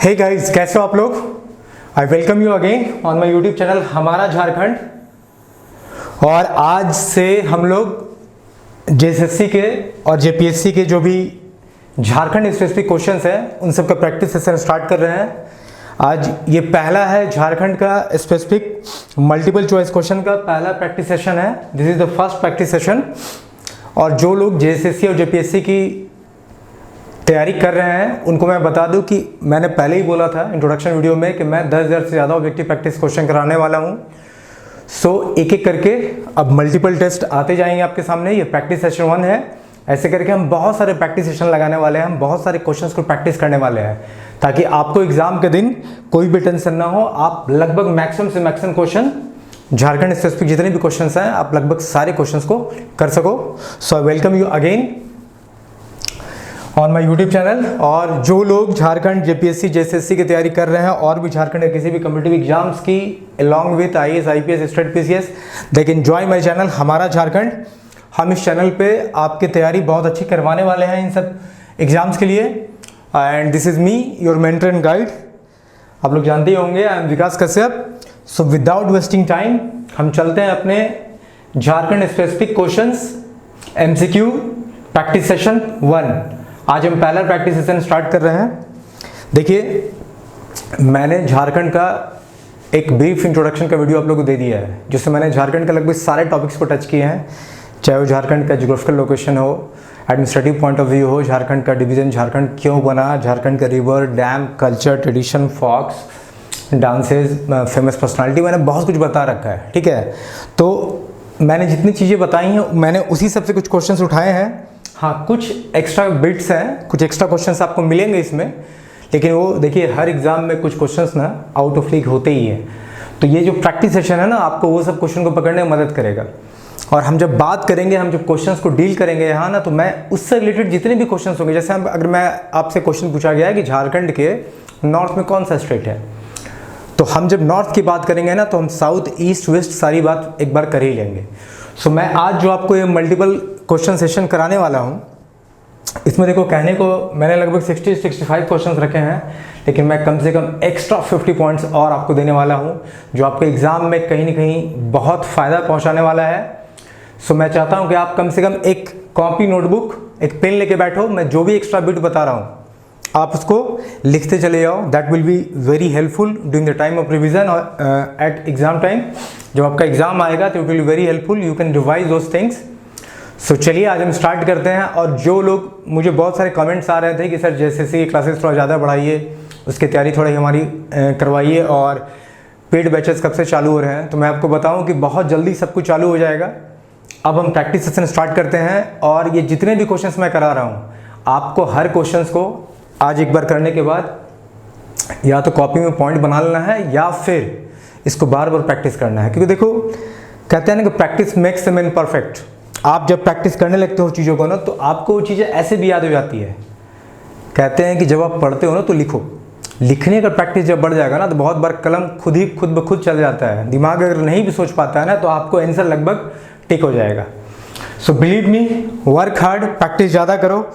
Hey guys, कैसे हो आप लोग। आई welcome you again on my YouTube channel हमारा झारखंड। और आज से हम लोग जेएसएससी के और जेपीएससी के जो भी झारखंड स्पेसिफिक क्वेश्चंस हैं उन सब का प्रैक्टिस सेशन स्टार्ट कर रहे हैं। आज ये पहला है झारखंड का स्पेसिफिक मल्टीपल चॉइस क्वेश्चन का पहला प्रैक्टिस सेशन है। This is the first practice session. और जो लोग जेएसएससी और जेपीएससी की तैयारी कर रहे हैं उनको मैं बता दूं कि मैंने पहले ही बोला था इंट्रोडक्शन वीडियो में कि मैं 10,000 से ज़्यादा ऑब्जेक्टिव प्रैक्टिस क्वेश्चन कराने वाला हूं। सो एक एक करके अब मल्टीपल टेस्ट आते जाएंगे आपके सामने। ये प्रैक्टिस सेशन 1 है। ऐसे करके हम बहुत सारे प्रैक्टिस सेशन लगाने वाले हैं, हम बहुत सारे क्वेश्चंस को प्रैक्टिस करने वाले हैं ताकि आपको एग्जाम के दिन कोई भी टेंशन ना हो। आप लगभग मैक्सिमम से मैक्सिमम क्वेश्चन झारखंड स्पेसिफिक जितने भी क्वेश्चंस हैं आप लगभग सारे क्वेश्चंस को कर सको। So I welcome you again on my YouTube channel. और जो लोग झारखंड जेपीएससी जेएसएससी की तैयारी कर रहे हैं और भी झारखंड के किसी भी कम्पिटिटिव एग्जाम्स की along with IAS IPS state PCS, they can join my channel हमारा झारखंड। हम इस चैनल पे आपकी तैयारी बहुत अच्छी करवाने वाले हैं इन सब एग्जाम्स के लिए। And this is me your mentor and guide. आप लोग जानते ही होंगे, I am Vikas Kashyap. So without wasting time हम चलते हैं अपने Jharkhand specific questions MCQ practice session 1। आज हम पहला प्रैक्टिस सेशन स्टार्ट कर रहे हैं। देखिए, मैंने झारखंड का एक ब्रीफ इंट्रोडक्शन का वीडियो आप लोगों को दे दिया है जिससे मैंने झारखंड के लगभग सारे टॉपिक्स को टच किए हैं, चाहे वो झारखंड का जियोग्राफिकल लोकेशन हो, एडमिनिस्ट्रेटिव पॉइंट ऑफ व्यू हो, झारखंड का डिवीजन झारखंड क्यों बना, झारखंड का river, dam, culture, tradition, folks, dances, famous personality, मैंने बहुत कुछ बता रखा है। ठीक है, तो मैंने जितनी चीज़ें बताई हैं मैंने उसी सब से कुछ क्वेश्चंस उठाए हैं। हाँ, कुछ एक्स्ट्रा बिट्स हैं, कुछ एक्स्ट्रा क्वेश्चंस आपको मिलेंगे इसमें, लेकिन वो देखिए हर एग्जाम में कुछ क्वेश्चंस ना आउट ऑफ लीक होते ही हैं। तो ये जो प्रैक्टिस सेशन है ना आपको वो सब क्वेश्चन को पकड़ने में मदद करेगा। और हम जब बात करेंगे, हम जब क्वेश्चंस को डील करेंगे यहाँ ना, तो मैं उससे रिलेटेड जितने भी क्वेश्चंस होंगे, जैसे अगर मैं आपसे क्वेश्चन पूछा गया है कि झारखंड के नॉर्थ में कौन सा स्टेट है, तो हम जब नॉर्थ की बात करेंगे ना तो हम साउथ ईस्ट वेस्ट सारी बात एक बार कर ही लेंगे। सो मैं आज जो आपको ये मल्टीपल क्वेश्चन सेशन कराने वाला हूँ, इसमें देखो कहने को मैंने लगभग 60-65 क्वेश्चंस रखे हैं, लेकिन मैं कम से कम एक्स्ट्रा 50 पॉइंट्स और आपको देने वाला हूँ जो आपको एग्ज़ाम में कहीं ना कहीं बहुत फ़ायदा पहुँचाने वाला है। सो मैं चाहता हूँ कि आप कम से कम एक कॉपी, नोटबुक, एक पेन लेके बैठो। मैं जो भी एक्स्ट्रा बिट बता रहा हूँ आप उसको लिखते चले जाओ। That will be very helpful during the time of revision और एट एग्जाम टाइम। जब आपका एग्जाम आएगा तो it will be very helpful, you can revise those things. So चलिए आज हम स्टार्ट करते हैं। और जो लोग, मुझे बहुत सारे कमेंट्स आ रहे थे कि सर जेएसएससी की क्लासेस थोड़ा ज़्यादा बढ़ाइए, उसकी तैयारी थोड़ी हमारी करवाइए, और पेड बैचेस कब से चालू हो रहे हैं, तो मैं आपको बताऊँ कि बहुत जल्दी सब कुछ चालू हो जाएगा। अब हम प्रैक्टिस सेशन स्टार्ट करते हैं। और ये जितने भी क्वेश्चंस मैं करा रहा हूँ आपको हर क्वेश्चंस को आज एक बार करने के बाद या तो कॉपी में पॉइंट बना लेना है या फिर इसको बार बार प्रैक्टिस करना है। क्योंकि देखो कहते हैं ना कि practice makes the man perfect. आप जब प्रैक्टिस करने लगते हो चीज़ों को ना तो आपको वो चीज़ें ऐसे भी याद हो जाती है। कहते हैं कि जब आप पढ़ते हो ना तो लिखो, लिखने का प्रैक्टिस जब बढ़ जाएगा ना तो बहुत बार कलम खुद ब खुद चल जाता है। दिमाग अगर नहीं भी सोच पाता है ना तो आपको आंसर लगभग टिक हो जाएगा। So believe me, work hard, practice ज़्यादा करो।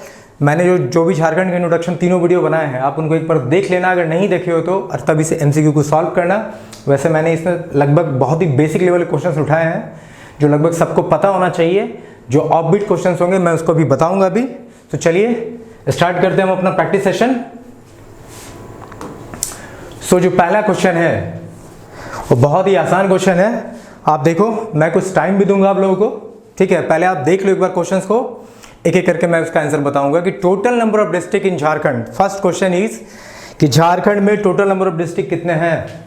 मैंने जो भी झारखंड के इंट्रोडक्शन तीनों वीडियो बनाए हैं आप उनको एक बार देख लेना अगर नहीं देखे हो तो, और तब इसे एमसीक्यू को सॉल्व करना। वैसे मैंने इसमें लगभग बहुत ही बेसिक लेवल के क्वेश्चंस उठाए हैं जो लगभग सबको पता होना चाहिए। जो ऑफ बीट क्वेश्चंस होंगे मैं उसको भी बताऊंगा अभी। तो चलिए स्टार्ट करते हैं हम अपना प्रैक्टिस सेशन। सो जो पहला क्वेश्चन है वो बहुत ही आसान क्वेश्चन है। आप देखो, मैं कुछ टाइम भी दूंगा आप लोगों को, ठीक है। पहले आप देख लो एक बार क्वेश्चंस को, एक एक करके मैं उसका आंसर बताऊंगा कि total number of district in Jharkhand. First question is कि झारखंड में टोटल नंबर ऑफ डिस्ट्रिक्ट कितने हैं।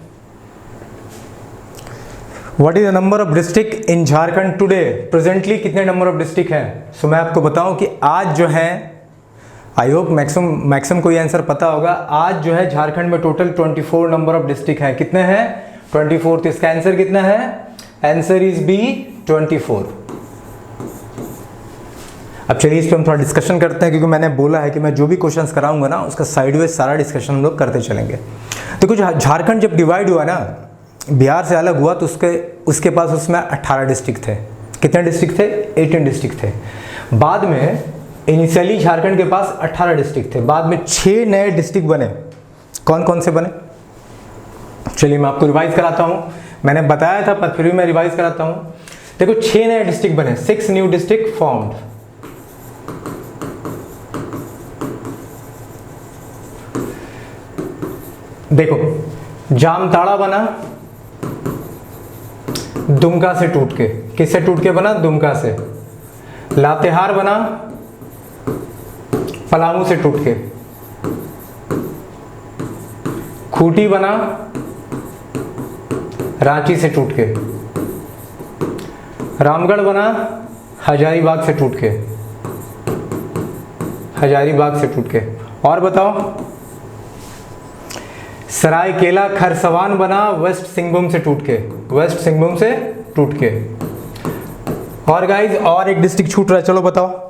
What is the number of district in Jharkhand today, presently कितने नंबर ऑफ डिस्ट्रिक्ट हैं। सो मैं आपको बताऊं कि आज जो है, आई होप मैक्सिमम को ये आंसर पता होगा, आज जो है झारखंड में टोटल 24 नंबर ऑफ डिस्ट्रिक्ट हैं। कितने हैं? 24। तो इसका आंसर कितना है? Answer is B 24। अब चलिए इस पर हम थोड़ा डिस्कशन करते हैं, क्योंकि मैंने बोला है कि मैं जो भी क्वेश्चंस कराऊंगा ना उसका साइडवेज सारा डिस्कशन हम लोग करते चलेंगे। तो कुछ झारखंड जब डिवाइड हुआ ना, बिहार से अलग हुआ, तो उसके पास उसमें 18 डिस्ट्रिक्ट थे। कितने डिस्ट्रिक्ट थे? 18 डिस्ट्रिक्ट थे। बाद में इनिशियली झारखंड के पास 18 डिस्ट्रिक्ट थे, बाद में 6 नए डिस्ट्रिक्ट बने। कौन कौन से बने? चलिए मैं आपको रिवाइज कराता हूँ, मैंने बताया था पर फिर भी मैं रिवाइज कराता हूँ। देखो 6 नए डिस्ट्रिक्ट बने, 6 न्यू डिस्ट्रिक्ट फॉर्म्ड। देखो जामताड़ा बना दुमका से टूट के, किससे टूट के बना? दुमका से। लातेहार बना पलामू से टूट के। खूंटी बना रांची से टूट के। रामगढ़ बना हजारीबाग से टूट के, हजारीबाग से टूट के। और बताओ, सरायकेला खरसवान बना वेस्ट सिंहभूम से टूट के, वेस्ट सिंहभूम से टूट के। और गाइज और एक डिस्ट्रिक्ट छूट रहा है, चलो बताओ।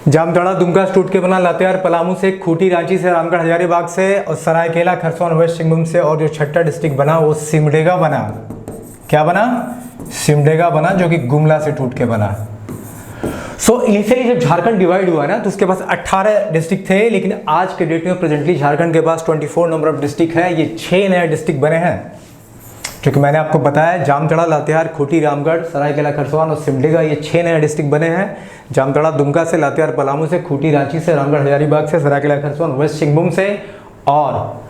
जामताड़ा दुमका से टूट के बना, लातेहार पलामू से, खूंटी रांची से, रामगढ़ हजारीबाग से, और सरायकेला खरसवान वेस्ट सिंहभूम से। और जो छठा डिस्ट्रिक्ट बना वो सिमडेगा बना। क्या बना? सिमडेगा बना, जो कि गुमला से टूट के बना। सो इनिशियली जब झारखंड डिवाइड हुआ ना तो उसके पास 18 डिस्ट्रिक्ट थे, लेकिन आज के डेट में प्रेजेंटली झारखंड के पास 24 नंबर ऑफ डिस्ट्रिक्ट है। ये 6 नए डिस्ट्रिक्ट बने हैं, क्योंकि मैंने आपको बताया जामताड़ा, लातेहार, खूंटी, रामगढ़, सरायकेला खरसवान और सिमडेगा, ये 6 नए डिस्ट्रिक्ट बने हैं। जामताड़ा दुमका से, लातेहार पलामू से, खूंटी रांची से, रामगढ़ हजारीबाग से, सरायकेला खरसवान वेस्ट सिंहभूम से और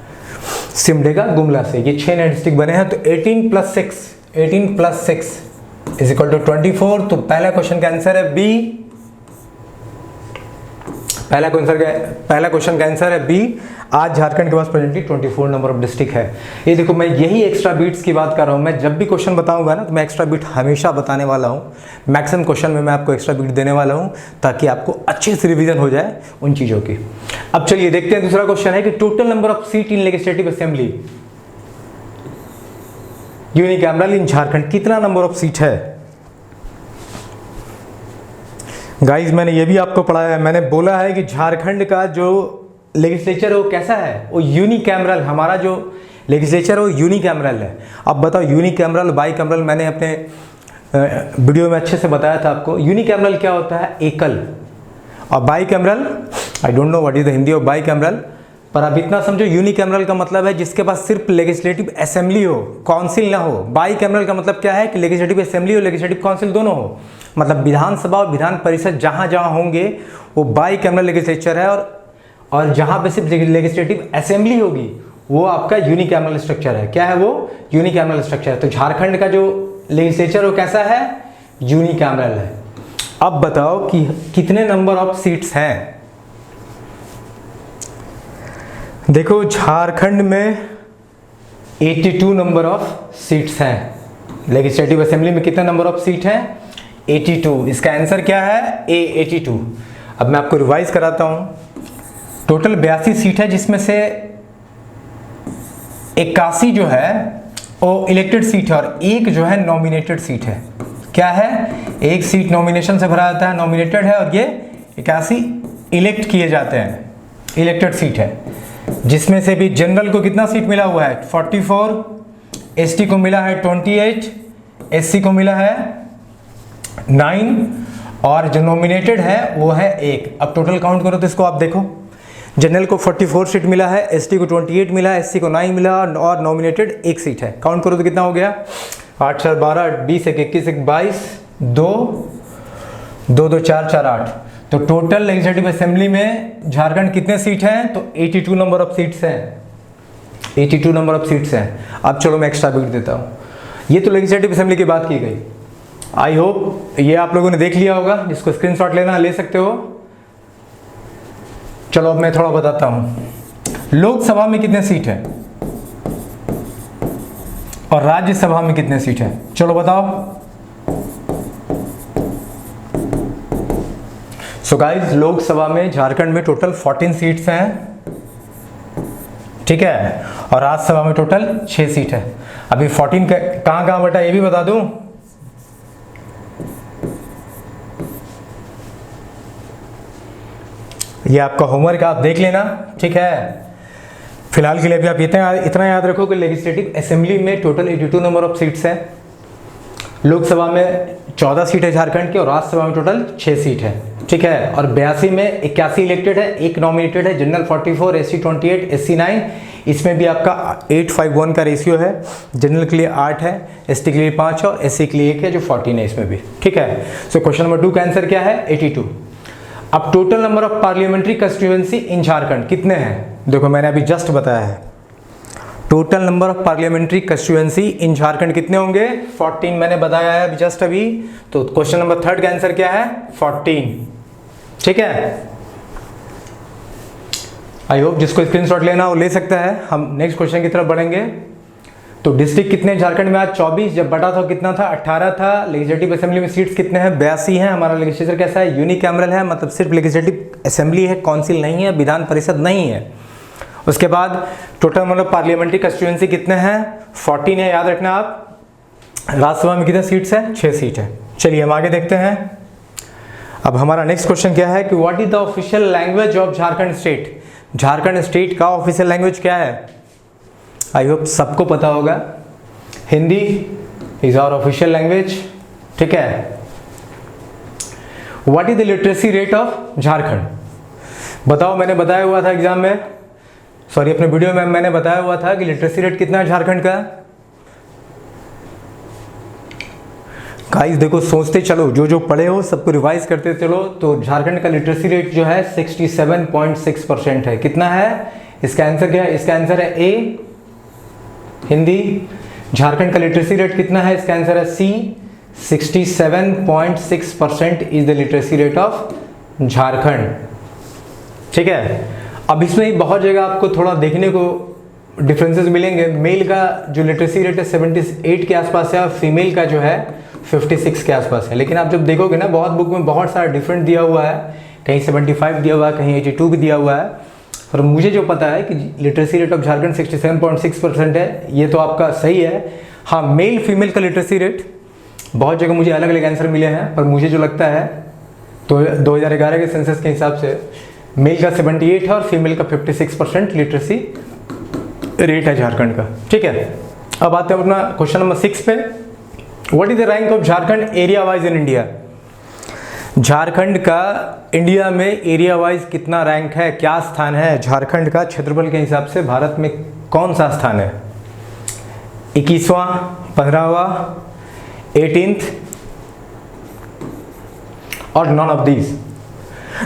सिमडेगा गुमला से, ये 6 नए डिस्ट्रिक्ट बने हैं। तो 18 + 6 इज इक्वल टू 24। तो पहला क्वेश्चन का आंसर है बी। पहला क्वेश्चन का आंसर है बी। आज झारखंड के पास प्रेजेंटली 24 नंबर ऑफ डिस्ट्रिक्ट है। ये देखो, मैं यही एक्स्ट्रा बीट्स की बात कर रहा हूँ। मैं जब भी क्वेश्चन बताऊंगा ना तो मैं एक्स्ट्रा बीट हमेशा बताने वाला हूँ। मैक्सिमम क्वेश्चन में मैं आपको एक्स्ट्रा बीट देने वाला हूँ ताकि आपको अच्छे से रिवीजन हो जाए उन चीज़ों की। अब चलिए देखते हैं, दूसरा क्वेश्चन है कि total number of seat in legislative assembly unicameral in Jharkhand, कितना नंबर ऑफ सीट है? गाइज मैंने ये भी आपको पढ़ाया है, मैंने बोला है कि झारखंड का जो लेजिस्लेचर है वो कैसा है? वो यूनिकैमरल। हमारा जो लेजिस्लेचर है वो यूनिकैमरल है। अब बताओ यूनिकैमरल, बाईकैमरल, मैंने अपने वीडियो में अच्छे से बताया था आपको। यूनिकैमरल क्या होता है? एकल। और bicameral, I don't know what is the Hindi of bicameral, पर अब इतना समझो, यूनिकैमरल का मतलब है जिसके पास सिर्फ लेजिस्लेटिव असेंबली हो, काउंसिल ना हो। बाईकैमरल का मतलब क्या है कि लेजिस्लेटिव असेंबली और लेजिस्लेटिव काउंसिल दोनों हो। मतलब विधानसभा और विधान परिषद जहाँ जहाँ होंगे वो बाईकैमरल लेजिस्लेचर है, और जहाँ पे सिर्फ लेजिस्लेटिव असेंबली होगी वो आपका यूनिकैमरल स्ट्रक्चर है। क्या है वो? यूनिकैमरल स्ट्रक्चर है। तो झारखंड का जो लेजिस्लेचर वो कैसा है? यूनिकैमरल है। अब बताओ कि कितने नंबर ऑफ सीट्स हैं? देखो झारखंड में 82 नंबर ऑफ सीट्स हैं। लेजिस्लेटिव असेंबली में कितने नंबर ऑफ सीट हैं? 82। इसका आंसर क्या है? ए 82। अब मैं आपको रिवाइज कराता हूँ। टोटल 82 सीट है, जिसमें से 81 जो है वो इलेक्टेड सीट है और एक जो है नॉमिनेटेड सीट है। क्या है? एक सीट नॉमिनेशन से भरा जाता है, नॉमिनेटेड है, और ये 81 इलेक्ट किए जाते हैं, इलेक्टेड सीट है। जिसमें से भी जनरल को कितना सीट मिला हुआ है? 44, एसटी को मिला है 28, एससी को मिला है 9, और जो नॉमिनेटेड है वो है 1। अब टोटल काउंट करो तो इसको आप देखो, जनरल को 44 सीट मिला है, एसटी को 28 मिला, एससी को 9 मिला, और नॉमिनेटेड 1 सीट है। काउंट करो तो कितना हो गया? 8 4 12, 20 1 21 1 22, 2 2 2 4 4 8। तो टोटल लेजिस्लेटिव असेंबली में झारखंड कितने सीट हैं? तो 82 नंबर ऑफ सीट्स हैं। 82 नंबर ऑफ सीट्स हैं। अब चलो मैं एक्स्ट्रा बीट देता हूँ। ये तो लेजिस्लेटिव असेंबली की बात की गई। आई होप ये आप लोगों ने देख लिया होगा। जिसको स्क्रीनशॉट लेना ले सकते हो। चलो अब मैं थोड़ा बताता हूँ। लोकसभा में कितने सीट है और राज्यसभा में कितने सीट है? चलो बताओ। सो गाइज, लोकसभा में झारखंड में टोटल 14 सीट्स हैं, ठीक है, और राज्यसभा में टोटल 6 सीट है। अभी 14 कहाँ कहाँ बटा ये भी बता दूं। ये आपका होमवर्क, आप देख लेना, ठीक है। फिलहाल के लिए भी आप इतना याद रखो कि लेजिस्लेटिव असेंबली में टोटल 82 नंबर ऑफ सीट्स हैं। लोकसभा में 14 सीट है झारखंड की, और राज्यसभा में टोटल 6 सीट है, ठीक है, और 82 में 81 इलेक्टेड है, एक नॉमिनेटेड है, जनरल 44, SC 28, SC 9, इसमें भी आपका 8:1 का रेशियो है। जनरल के लिए 8 है, ST के लिए 5 है और SC के लिए 1 है जो 14 है इसमें भी, ठीक है। सो क्वेश्चन नंबर 2 का आंसर क्या है? 82। अब total number of parliamentary constituency in Jharkhand कितने हैं? देखो मैंने अभी जस्ट बताया है, total number of parliamentary constituency in Jharkhand कितने होंगे? 14 मैंने बताया है अभी जस्ट अभी। तो क्वेश्चन नंबर 3 का आंसर क्या है? 14, ठीक है। आई होप जिसको स्क्रीनशॉट लेना वो ले सकता है। हम नेक्स्ट क्वेश्चन की तरफ बढ़ेंगे। तो डिस्ट्रिक्ट कितने झारखंड में? आज 24, जब बटा था कितना था? 18 था। लेजिस्लेटिव असेंबली में सीट्स कितने हैं? 82 हैं। हमारा लेजिस्लेचर कैसा है? यूनिकैमरल है, मतलब सिर्फ लेजिस्लेटिव असेंबली है, काउंसिल नहीं है, विधान परिषद नहीं है। उसके बाद टोटल मतलब पार्लियामेंट्री कंस्टिट्यूएंसी कितने हैं? 14 है, याद रखना आप। राज्यसभा में कितने सीट्स है? 6 सीट है। चलिए हम आगे देखते हैं। अब हमारा नेक्स्ट क्वेश्चन क्या है कि what is the official language of Jharkhand state? Jharkhand state का ऑफिशियल लैंग्वेज क्या है? आई होप सबको पता होगा, Hindi is our official language, ठीक है। What is the literacy rate of Jharkhand? बताओ, मैंने बताया हुआ था एग्जाम में, सॉरी अपने वीडियो में मैंने बताया हुआ था कि लिटरेसी रेट कितना है झारखंड का। गाइस देखो, सोचते चलो, जो जो पढ़े हो सबको रिवाइज करते चलो। तो झारखंड का लिटरेसी रेट जो है 67.6% है। कितना है? इसका आंसर क्या है? इसका आंसर है ए, हिंदी। झारखंड का लिटरेसी रेट कितना है? इसका आंसर है सी, 67.6% is the literacy rate of Jharkhand, ठीक है। अब इसमें ही बहुत जगह आपको थोड़ा देखने को डिफरेंसेस मिलेंगे। मेल का जो लिटरेसी रेट है 78 के आसपास है और फीमेल का जो है 56 के आसपास है। लेकिन आप जब देखोगे ना, बहुत बुक में बहुत सारा डिफरेंट दिया हुआ है, कहीं 75 दिया हुआ है, कहीं 82 भी दिया हुआ है। और मुझे जो पता है कि लिटरेसी रेट ऑफ झारखंड 67.6% है, ये तो आपका सही है। हाँ, मेल फीमेल का लिटरेसी रेट बहुत जगह मुझे अलग अलग आंसर मिले हैं, पर मुझे जो लगता है तो 2011 के सेंसस के हिसाब से मेल का 78 है और फीमेल का 56% लिटरेसी रेट है झारखंड का, ठीक है। अब आते हैं अपना क्वेश्चन नंबर 6 पे। What is the rank of Jharkhand area wise in India? Jharkhand का इंडिया में एरिया वाइज कितना रैंक है, क्या स्थान है? झारखंड का क्षेत्रफल के हिसाब से भारत में कौन सा स्थान है? 21वां, 15वां, 18th और नॉन ऑफ दीज?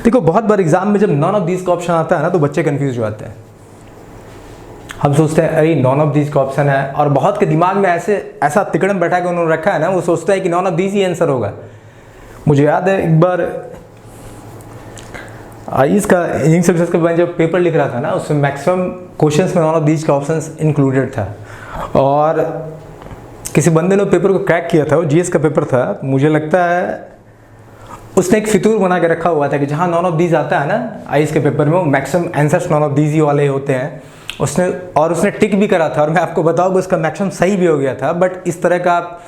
देखो, बहुत बार एग्जाम में जब नॉन ऑफ दीज का ऑप्शन आता है ना, तो बच्चे कंफ्यूज हो जाते हैं। हम सोचते हैं अरे नॉन ऑफ दीज का ऑप्शन है, और बहुत के दिमाग में ऐसा तिकड़म बैठा के उन्होंने रखा है ना, वो सोचता है कि non of these he answer होगा। मुझे याद है एक बार इसका इंजीनियरिंग सर्विसेज का मैं जब पेपर लिख रहा था ना, उसमें मैक्सिमम क्वेश्चंस में नॉन ऑफ दीज का ऑप्शन इंक्लूडेड था। और किसी बंदे ने पेपर को क्रैक किया था, वो जीएस का पेपर था, मुझे लगता है उसने एक फितूर बना के रखा हुआ था कि जहाँ नॉन ऑफ दीज आता है ना आईएएस के पेपर में, वो maximum answers none of these ही वाले होते हैं। उसने टिक भी करा था, और मैं आपको बताऊँ उसका मैक्सिमम सही भी हो गया था। बट इस तरह का आप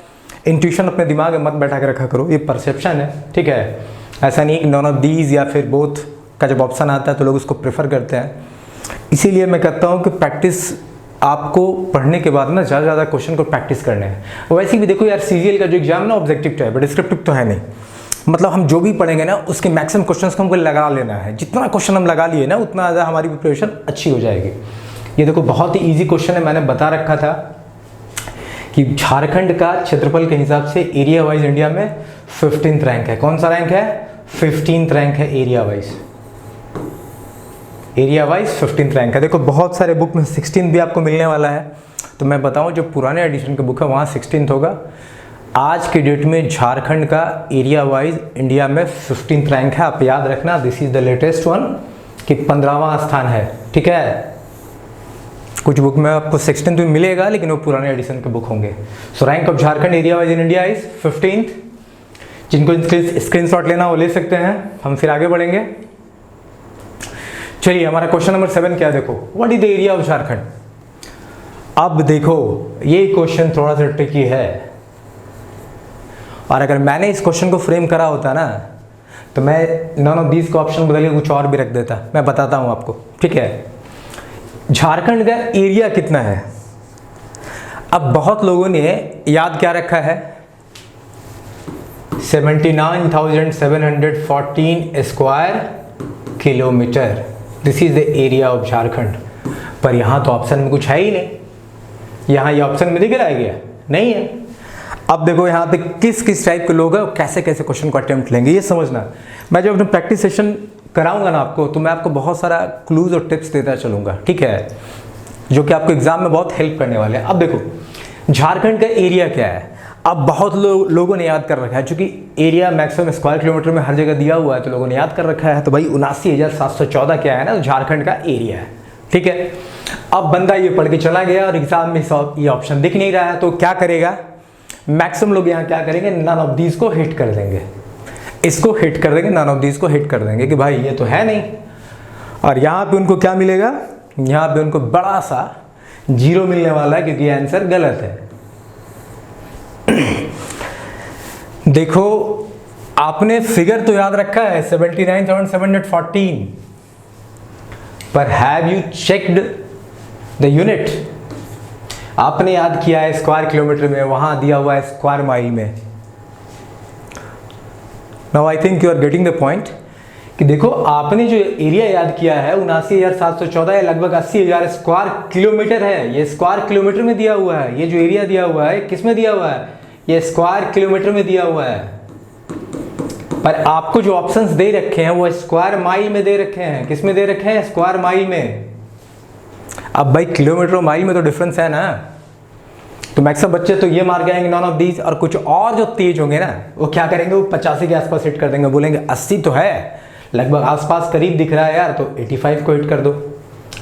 इंट्यूशन अपने दिमाग में मत बैठा के रखा करो, ये परसेप्शन है, ठीक है। ऐसा नहीं कि नॉन ऑफ दीज या फिर बोथ का जब ऑप्शन आता है तो लोग उसको प्रेफर करते हैं। इसीलिए मैं कहता हूँ कि प्रैक्टिस आपको पढ़ने के बाद ना ज़्यादा क्वेश्चन को प्रैक्टिस करने हैं। वैसे भी देखो यार, सीजीएल का जो एग्जाम ना ऑब्जेक्टिव तो है बट डिस्क्रिप्टिव तो है नहीं। मतलब हम जो भी पढ़ेंगे ना उसके मैक्सिमम क्वेश्चंस को हमको लगा लेना है। जितना क्वेश्चन हम लगा लिए ना, उतना ज़्यादा हमारी प्रिपरेशन अच्छी हो जाएगी। ये देखो बहुत ही इजी क्वेश्चन है, मैंने बता रखा था कि झारखंड का क्षेत्रफल के हिसाब से एरिया वाइज इंडिया में 15th रैंक है। कौन सा रैंक है? 15th रैंक है area wise. Area wise 15th rank है। देखो बहुत सारे बुक में 16th भी आपको मिलने वाला है, तो मैं बताऊं जो पुराने एडिशन के बुक है वहाँ 16th होगा। आज के डेट में झारखंड का एरिया वाइज इंडिया में 15th रैंक है। आप याद रखना, this is the latest one कि 15वां स्थान है, ठीक है। कुछ बुक में आपको 16th भी मिलेगा, लेकिन वो पुराने एडिशन के बुक होंगे। सो rank of Jharkhand area wise in India is 15th। जिनको स्क्रीनशॉट लेना वो ले सकते हैं। हम फिर आगे बढ़ेंगे। चलिए हमारा क्वेश्चन नंबर 7 क्या देखो, what is the area of Jharkhand? अब देखो ये क्वेश्चन थोड़ा सा ट्रिकी है, और अगर मैंने इस क्वेश्चन को फ्रेम करा होता ना, तो मैं नॉन ऑफ दीज का ऑप्शन बदल के कुछ और भी रख देता। मैं बताता हूं आपको, ठीक है। झारखंड का एरिया कितना है? अब बहुत लोगों ने याद क्या रखा है 79,714 square kilometre. This is the area of Jharkhand. पर यहाँ तो ऑप्शन में कुछ है ही नहीं, यहाँ ये ऑप्शन में दिख रहा है क्या? नहीं है। अब देखो यहाँ पे किस किस टाइप के लोग हैं और कैसे कैसे क्वेश्चन को अटेम्प्ट लेंगे, ये समझना। मैं जब अपना प्रैक्टिस सेशन कराऊंगा ना आपको, तो मैं आपको बहुत सारा क्लूज और टिप्स देता चलूंगा, ठीक है, जो कि आपको एग्जाम में बहुत हेल्प करने वाले हैं। अब देखो झारखंड का एरिया क्या है। अब बहुत लोगों ने याद कर रखा है, चूंकि एरिया मैक्सिमम स्क्वायर किलोमीटर में हर जगह दिया हुआ है, तो लोगों ने याद कर रखा है। तो भाई 79,714 क्या है ना, तो झारखंड का एरिया है, ठीक है। अब बंदा ये पढ़ के चला गया और एग्जाम में ये ऑप्शन दिख नहीं रहा है, तो क्या करेगा? मैक्सिमम लोग यहाँ क्या करेंगे, नन ऑफ दीज को हिट कर देंगे, इसको हिट कर देंगे, नन ऑफ दीज को हिट कर देंगे कि भाई ये तो है नहीं। और यहाँ पे उनको क्या मिलेगा? यहाँ पे उनको बड़ा सा जीरो मिलने वाला है, क्योंकि आंसर गलत है। देखो आपने फिगर तो याद रखा है 79,714, पर have you checked the unit? आपने याद किया है स्क्वायर किलोमीटर में, वहां दिया हुआ है स्क्वायर माइल में। Now I think you are getting the point कि देखो आपने जो एरिया याद किया है 79,714 या लगभग 80,000 स्क्वायर किलोमीटर है, ये स्क्वायर किलोमीटर में दिया हुआ है। ये जो एरिया दिया हुआ है किस में दिया हुआ है? ये स्क्वायर किलोमीटर में दिया हुआ है। पर आपको जो ऑप्शंस दे रखे हैं वो स्क्वायर माइल में दे रखे हैं। किस में दे रखे हैं? स्क्वायर माइल में। अब भाई किलोमीटर और माइल में तो डिफरेंस है ना, तो मैक्सिमम बच्चे तो ये मार के आएंगे नॉन ऑफ दीज। और कुछ और जो तेज होंगे ना, वो क्या करेंगे, वो 85 के आसपास हिट कर देंगे, बोलेंगे 80 तो है, लगभग आसपास करीब दिख रहा है यार, तो 85 को हिट कर दो,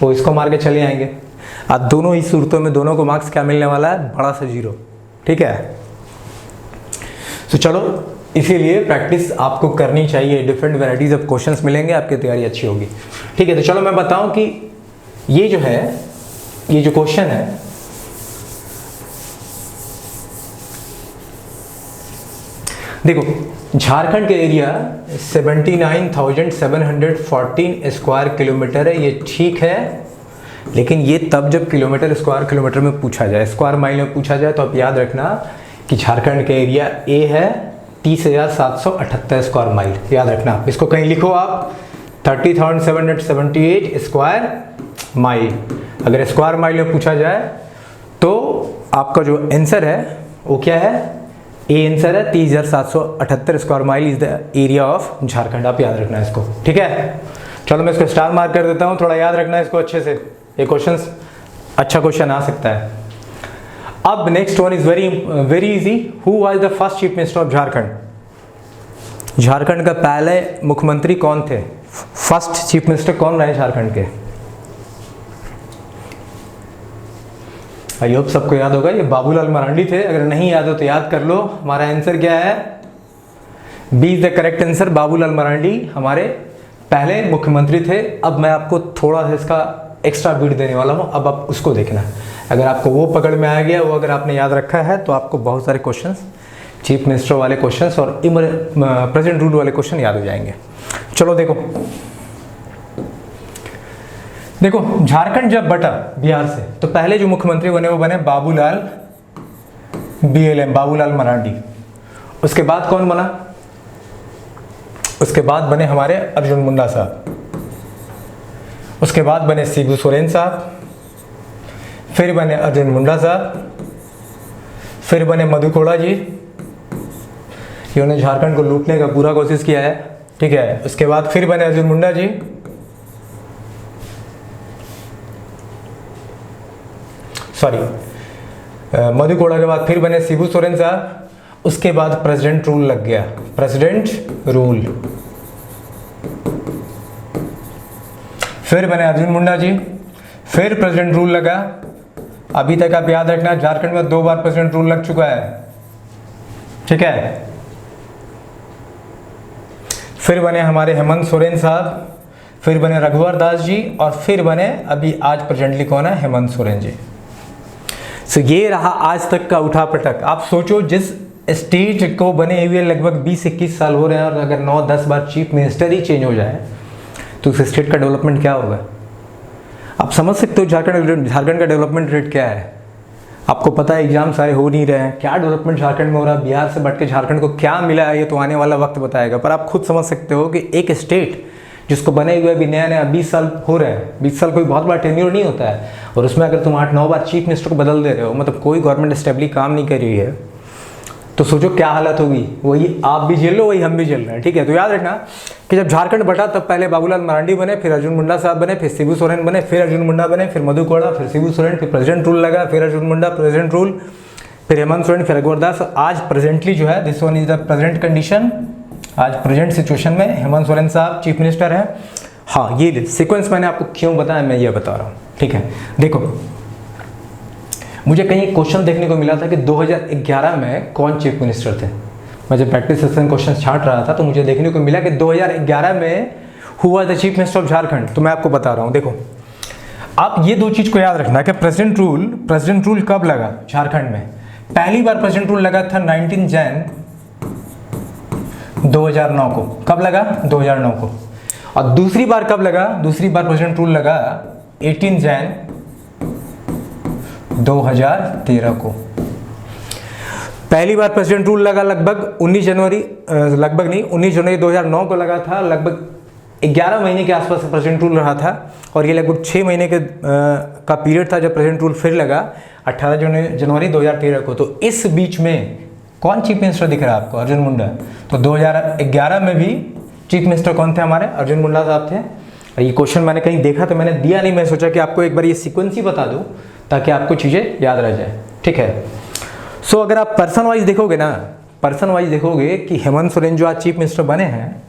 वो इसको मार के चले आएंगे। अब दोनों ही सूरतों में दोनों को मार्क्स क्या मिलने वाला है? बड़ा सा जीरो, ठीक है। तो चलो, इसीलिए प्रैक्टिस आपको करनी चाहिए, डिफरेंट वैराइटीज ऑफ क्वेश्चंस मिलेंगे, आपकी तैयारी अच्छी होगी, ठीक है। तो चलो मैं बताऊं कि ये जो है, ये जो क्वेश्चन है, देखो झारखंड का एरिया 79,714 स्क्वायर किलोमीटर है, ये ठीक है। लेकिन ये तब जब किलोमीटर स्क्वायर किलोमीटर में पूछा जाए, स्क्वायर माइल में पूछा जाए, तो आप याद रखना कि झारखंड का एरिया ए है 30,778 स्क्वायर माइल। याद रखना, इसको कहीं लिखो आप 30,778 स्क्वायर माइल। अगर स्क्वायर माइल में पूछा जाए तो आपका जो आंसर है वो क्या है? ए आंसर है 30,778 square mile is the area of Jharkhand. आप याद रखना इसको, ठीक है। चलो मैं इसको स्टार मार्क कर देता हूँ, थोड़ा याद रखना इसको अच्छे से, ये क्वेश्चन अच्छा क्वेश्चन आ सकता है। अब next one is very easy. Who was the first chief minister of Jharkhand? Jharkhand का पहले मुख्यमंत्री कौन थे? फर्स्ट चीफ मिनिस्टर कौन रहे झारखंड के? आई होप सबको याद होगा, ये बाबूलाल मरांडी थे। अगर नहीं याद हो तो याद कर लो। हमारा आंसर क्या है? B is the correct answer. Babulal Marandi हमारे पहले मुख्यमंत्री थे। अब मैं आपको थोड़ा सा इसका एक्स्ट्रा बीट देने वाला हूँ, अब आप उसको देखना। अगर आपको वो पकड़ में आ गया, वो अगर आपने याद रखा है, तो आपको बहुत सारे क्वेश्चंस, चीफ मिनिस्टर वाले क्वेश्चंस और प्रेसिडेंट रूल वाले क्वेश्चन याद हो जाएंगे। चलो देखो झारखंड जब बटा बिहार से, तो पहले जो मुख्यमंत्री बने वो बने बाबूलाल BLM, बाबूलाल मरांडी। उसके बाद कौन बना? उसके बाद बने हमारे अर्जुन मुंडा साहब। उसके बाद बने शिबू सोरेन साहब, फिर बने अर्जुन मुंडा साहब, फिर बने मधु कोड़ा जी। इन्होंने झारखंड को लूटने का पूरा कोशिश किया है, ठीक है। उसके बाद फिर बने अर्जुन मुंडा जी, सॉरी मधु कोड़ा के बाद फिर बने शिबू सोरेन साहब। उसके बाद प्रेसिडेंट रूल लग गया, प्रेसिडेंट रूल। फिर बने अर्जुन मुंडा जी, फिर प्रेसिडेंट रूल लगा। अभी तक आप याद रखना झारखंड में 2 बार प्रेसिडेंट रूल लग चुका है, ठीक है। फिर बने हमारे हेमंत सोरेन साहब, फिर बने रघुवर दास जी, और फिर बने अभी आज प्रेजेंटली कौन है? हेमंत सोरेन जी। सो ये रहा आज तक का उठापटक। आप सोचो, जिस स्टेट को बने हुए लगभग 20-21 साल हो रहे हैं, और अगर 9-10 बार चीफ मिनिस्टर ही चेंज हो जाए तो उस स्टेट का डेवलपमेंट क्या होगा? आप समझ सकते हो झारखंड का डेवलपमेंट रेट क्या है। आपको पता है एग्जाम सारे हो नहीं रहे हैं, क्या डेवलपमेंट झारखंड में हो रहा है, बिहार से बढ़ के झारखंड को क्या मिला है ये तो आने वाला वक्त बताएगा। पर आप खुद समझ सकते हो कि एक स्टेट जिसको बने हुए अभी नया नया 20 साल हो रहे हैं, 20 साल कोई बहुत बड़ा टेन्योर नहीं होता है, और उसमें अगर तुम 8-9 बार चीफ मिनिस्टर को बदल दे रहे हो, मतलब कोई गवर्नमेंट स्टेबली काम नहीं कर रही है, तो सोचो क्या हालत होगी। वही आप भी झेल लो, वही हम भी झेल रहे हैं। ठीक है, तो याद रखना कि जब झारखंड बटा तब पहले बाबूलाल मरांडी बने, फिर अर्जुन मुंडा साहब बने, फिर शिबू सोरेन बने, फिर अर्जुन मुंडा बने, फिर मधु कोड़ा, फिर शिबू सोरेन, फिर प्रेसिडेंट रूल लगा, फिर अर्जुन मुंडा प्रेसिडेंट रूल, फिर हेमंत सोरेन, फिर रघुवर दास। आज प्रेजेंटली जो है this one is the present condition, आज प्रेजेंट सिचुएशन में हेमंत सोरेन साहब चीफ मिनिस्टर है। हाँ, ये सीक्वेंस मैंने आपको क्यों बताया मैं ये बता रहा हूँ। ठीक है, देखो मुझे कहीं क्वेश्चन देखने को मिला था कि 2011 में कौन चीफ मिनिस्टर थे। मैं जब प्रैक्टिस सेशन क्वेश्चन छांट रहा था तो मुझे देखने को मिला कि 2011 में हुआ the chief minister of Jharkhand. तो मैं आपको बता रहा हूँ, देखो आप ये दो चीज़ को याद रखना कि प्रेसिडेंट रूल कब लगा झारखंड में। पहली बार प्रेसिडेंट रूल लगा था 19 जैन 2009 को। कब लगा? 2009 को। और दूसरी बार कब लगा? दूसरी बार प्रेसिडेंट रूल लगा 18 जैन 2013 को। पहली बार प्रेसिडेंट रूल लगा लगभग 19 जनवरी 2009 को लगा था। लगभग 11 महीने के आसपास प्रेसिडेंट रूल रहा था, और ये लगभग 6 महीने के का पीरियड था जब प्रेसिडेंट रूल फिर लगा 18 जनवरी 2013 को। तो इस बीच में कौन चीफ मिनिस्टर दिख रहा है आपको? अर्जुन मुंडा। तो 2011 में भी चीफ मिनिस्टर कौन थे हमारे? अर्जुन मुंडा साहब थे। और ये क्वेश्चन मैंने कहीं देखा तो मैंने दिया नहीं, मैं सोचा कि आपको एक बार ये सीक्वेंस ही बता दूं ताकि आपको चीज़ें याद रह जाए। ठीक है, सो अगर आप पर्सन वाइज देखोगे ना, पर्सन वाइज देखोगे कि हेमंत सोरेन जो आज चीफ मिनिस्टर बने हैं,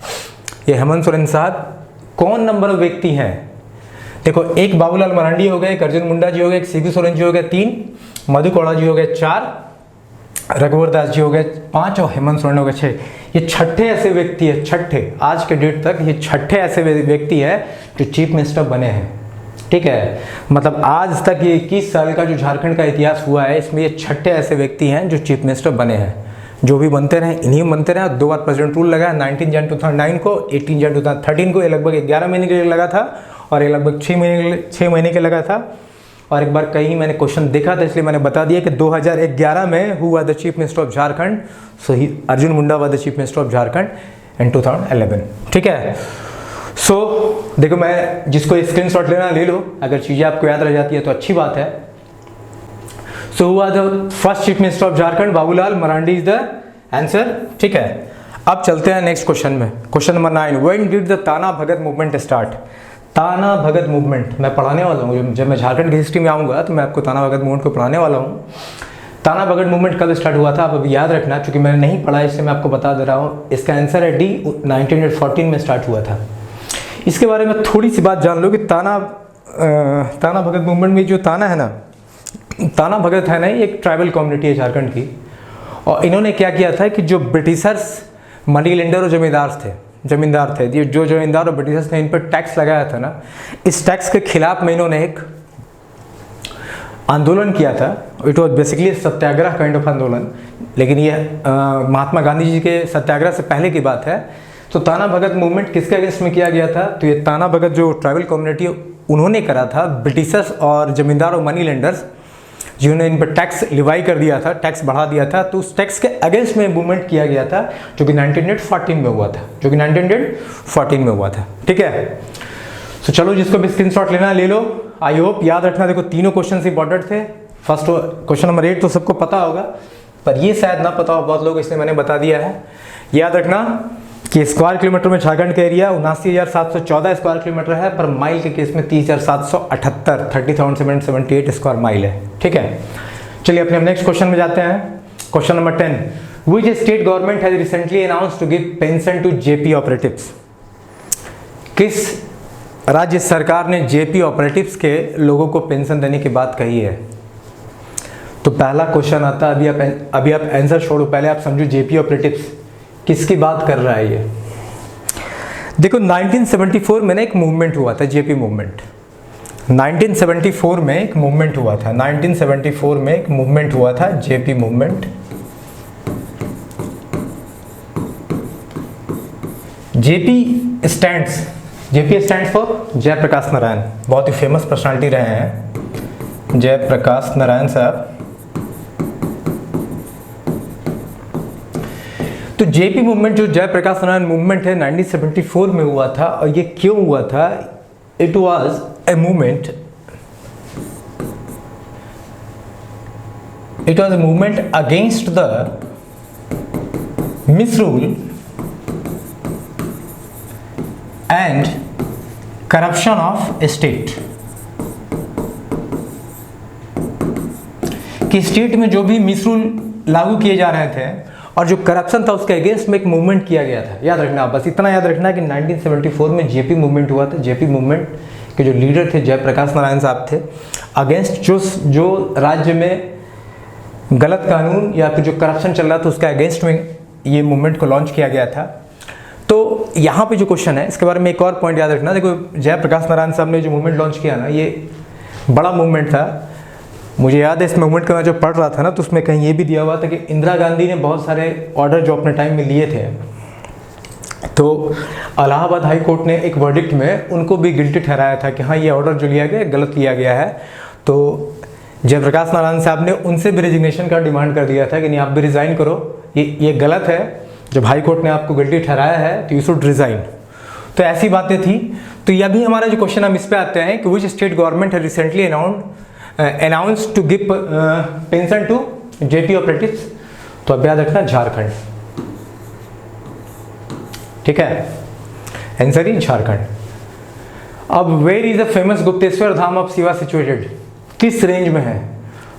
ये हेमंत सोरेन साहब कौन नंबर व्यक्ति हैं? देखो, एक बाबूलाल मरांडी हो गए, एक अर्जुन मुंडा जी हो गए, एक शिबू सोरेन जी हो गए 3, मधु कोड़ा जी हो गए 4, रघुवर दास जी हो गए 5 और हेमंत सोरेन हो गए 6। ये छठे ऐसे व्यक्ति है, छठे आज के डेट तक ये छठे ऐसे व्यक्ति है जो चीफ मिनिस्टर बने हैं। ठीक है, मतलब आज तक ये 21 साल का जो झारखंड का इतिहास हुआ है, इसमें ये छठे ऐसे व्यक्ति हैं जो चीफ मिनिस्टर बने हैं। जो भी बनते रहे इन्हीं बनते रहे। 2 बार प्रेसिडेंट रूल लगा, 19 जन 2009 को, 18 जन 2013 को। ये लगभग 11 महीने के लिए लगा था, और ये लगभग 6 महीने के लगा था। और एक बार कहीं मैंने क्वेश्चन देखा था इसलिए मैंने बता दिया कि 2011 में हुआ the chief minister of Jharkhand. So ही अर्जुन मुंडा हुआ the chief minister of Jharkhand in 2011। ठीक है, सो देखो मैं जिसको स्क्रीनशॉट लेना ले लो, अगर चीज़ें आपको याद रह जाती है तो अच्छी बात है। सो हुआ the first chief minister of Jharkhand Babulal Marandi is the answer. ठीक है, अब चलते हैं नेक्स्ट क्वेश्चन में। Question number 9, when did the ताना भगत मूवमेंट स्टार्ट? ताना भगत मूवमेंट मैं पढ़ाने वाला हूँ, जब मैं झारखंड की हिस्ट्री में आऊँगा तो मैं आपको ताना भगत मूवमेंट को पढ़ाने वाला हूँ। ताना भगत मूवमेंट कब स्टार्ट हुआ था आप अभी याद रखना, क्योंकि मैंने नहीं पढ़ा इसलिए मैं आपको बता दे रहा हूँ। इसका आंसर है डी, 1914 में स्टार्ट हुआ था। इसके बारे में थोड़ी सी बात जान लो कि ताना भगत मूवमेंट में जो ताना है ना, ताना भगत है ना, एक ट्राइबल कम्युनिटी है झारखंड की। और इन्होंने क्या किया था कि जो ब्रिटिशर्स मनी लेंडर और जमींदार थे, ये जो जमींदार और ब्रिटिशर्स ने इन पर टैक्स लगाया था ना, इस टैक्स के खिलाफ में इन्होंने एक आंदोलन किया था। It was basically Satyagraha kind of आंदोलन, लेकिन ये महात्मा गांधी जी के सत्याग्रह से पहले की बात है। तो ताना भगत मूवमेंट किसके अगेंस्ट में किया गया था? तो ये ताना भगत जो ट्राइबल कम्युनिटी उन्होंने करा था ब्रिटिशर्स और जमींदार और मनी लेंडर्स जिन्होंने इन पर टैक्स लिवाई कर दिया था, टैक्स बढ़ा दिया था। तो उस टैक्स के अगेंस्ट में मूवमेंट किया गया था जो कि 1914 में हुआ था। ठीक है, तो चलो जिसको भी स्क्रीनशॉट लेना ले लो। आई होप याद रखना, देखो तीनों क्वेश्चन इंपॉर्टेंट थे। फर्स्ट क्वेश्चन नंबर 8 तो सबको पता होगा, पर ये शायद ना पता हो बहुत लोग, इसलिए मैंने बता दिया है। याद रखना कि स्क्वायर किलोमीटर में झारखंड का एरिया 79,714 स्क्वायर किलोमीटर है, पर माइल के केस में 30,778 30,778 स्क्वायर माइल है। ठीक है, चलिए अपने नेक्स्ट क्वेश्चन में जाते हैं। Question number 10, which state government has recently announced to give pension to JP operatives? किस राज्य सरकार ने जेपी ऑपरेटिव्स के लोगों को पेंशन देने की बात कही है? तो पहला क्वेश्चन आता है, अभी आप आंसर छोड़ो, पहले आप समझो जेपी ऑपरेटिव्स किसकी बात कर रहा है ये। देखो 1974 में ना एक मूवमेंट हुआ था, जेपी मूवमेंट। 1974 में एक मूवमेंट हुआ था, 1974 में एक मूवमेंट हुआ था, JP movement. JP stands for Jayaprakash Narayan, बहुत ही फेमस पर्सनालिटी रहे हैं जयप्रकाश नारायण साहब। तो जेपी मूवमेंट जो जयप्रकाश नारायण मूवमेंट है 1974 में हुआ था, और ये क्यों हुआ था? It was a movement, it was a movement against the misrule and corruption of state, कि स्टेट में जो भी मिसरूल लागू किए जा रहे थे और जो करप्शन था उसके अगेंस्ट में एक मूवमेंट किया गया था। याद रखना, बस इतना याद रखना कि 1974 में जेपी मूवमेंट हुआ था। जेपी मूवमेंट के जो लीडर थे जयप्रकाश नारायण साहब थे, अगेंस्ट जो राज्य में गलत कानून या फिर जो करप्शन चल रहा था उसके अगेंस्ट में ये मूवमेंट को लॉन्च किया गया था। तो यहाँ पे जो क्वेश्चन है इसके बारे में एक और पॉइंट याद रखना। देखो, जयप्रकाश नारायण साहब ने जो मूवमेंट लॉन्च किया ना, ये बड़ा मूवमेंट था। मुझे याद है इस मूवमेंट का मैं जब पढ़ रहा था ना, तो उसमें कहीं ये भी दिया हुआ था कि इंदिरा गांधी ने बहुत सारे ऑर्डर जो अपने टाइम में लिए थे, तो इलाहाबाद हाई कोर्ट ने एक वर्डिक्ट में उनको भी गिल्टी ठहराया था कि हाँ, ये ऑर्डर जो लिया गया गलत लिया गया है। तो जयप्रकाश नारायण साहब ने उनसे भी रेजिग्नेशन का डिमांड कर दिया था कि नहीं, आप भी रिज़ाइन करो, ये गलत है, जब हाई कोर्ट ने आपको गिल्टी ठहराया है तो यू शुड रिज़ाइन। तो ऐसी बातें थी। तो यह भी हमारा जो क्वेश्चन हम इस पे आते हैं कि विच स्टेट गवर्नमेंट है recently announce to give pension to JP operatives. तो अब याद रखना, झारखंड। ठीक है, आंसर इज झारखंड। अब where is the famous Gupteshwar Dham of Shiva situated, किस रेंज में है?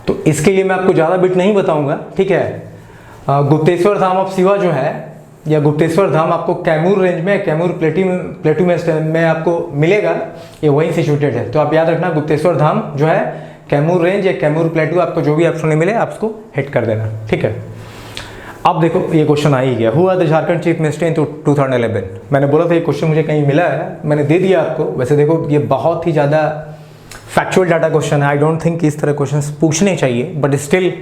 तो इसके लिए मैं आपको ज़्यादा बिट नहीं बताऊंगा। ठीक है, गुप्तेश्वर धाम ऑफ शिवा जो है, या गुप्तेश्वर धाम आपको कैमूर रेंज में, कैमूर प्लेटू में आपको मिलेगा, ये वहीं सिचुएटेड है। तो आप याद रखना, गुप्तेश्वर धाम जो है कैमूर रेंज या कैमूर प्लेटू, आपको जो भी ऑप्शन मिले आप उसको हिट कर देना। ठीक है, अब देखो ये क्वेश्चन आ ही गया, who are the Jharkhand chief minister in 2011। मैंने बोला था ये क्वेश्चन मुझे कहीं मिला है, मैंने दे दिया आपको। वैसे देखो, ये बहुत ही ज़्यादा फैक्चुअल डाटा क्वेश्चन है। आई डोंट थिंक इस तरह क्वेश्चन पूछने चाहिए, बट स्टिल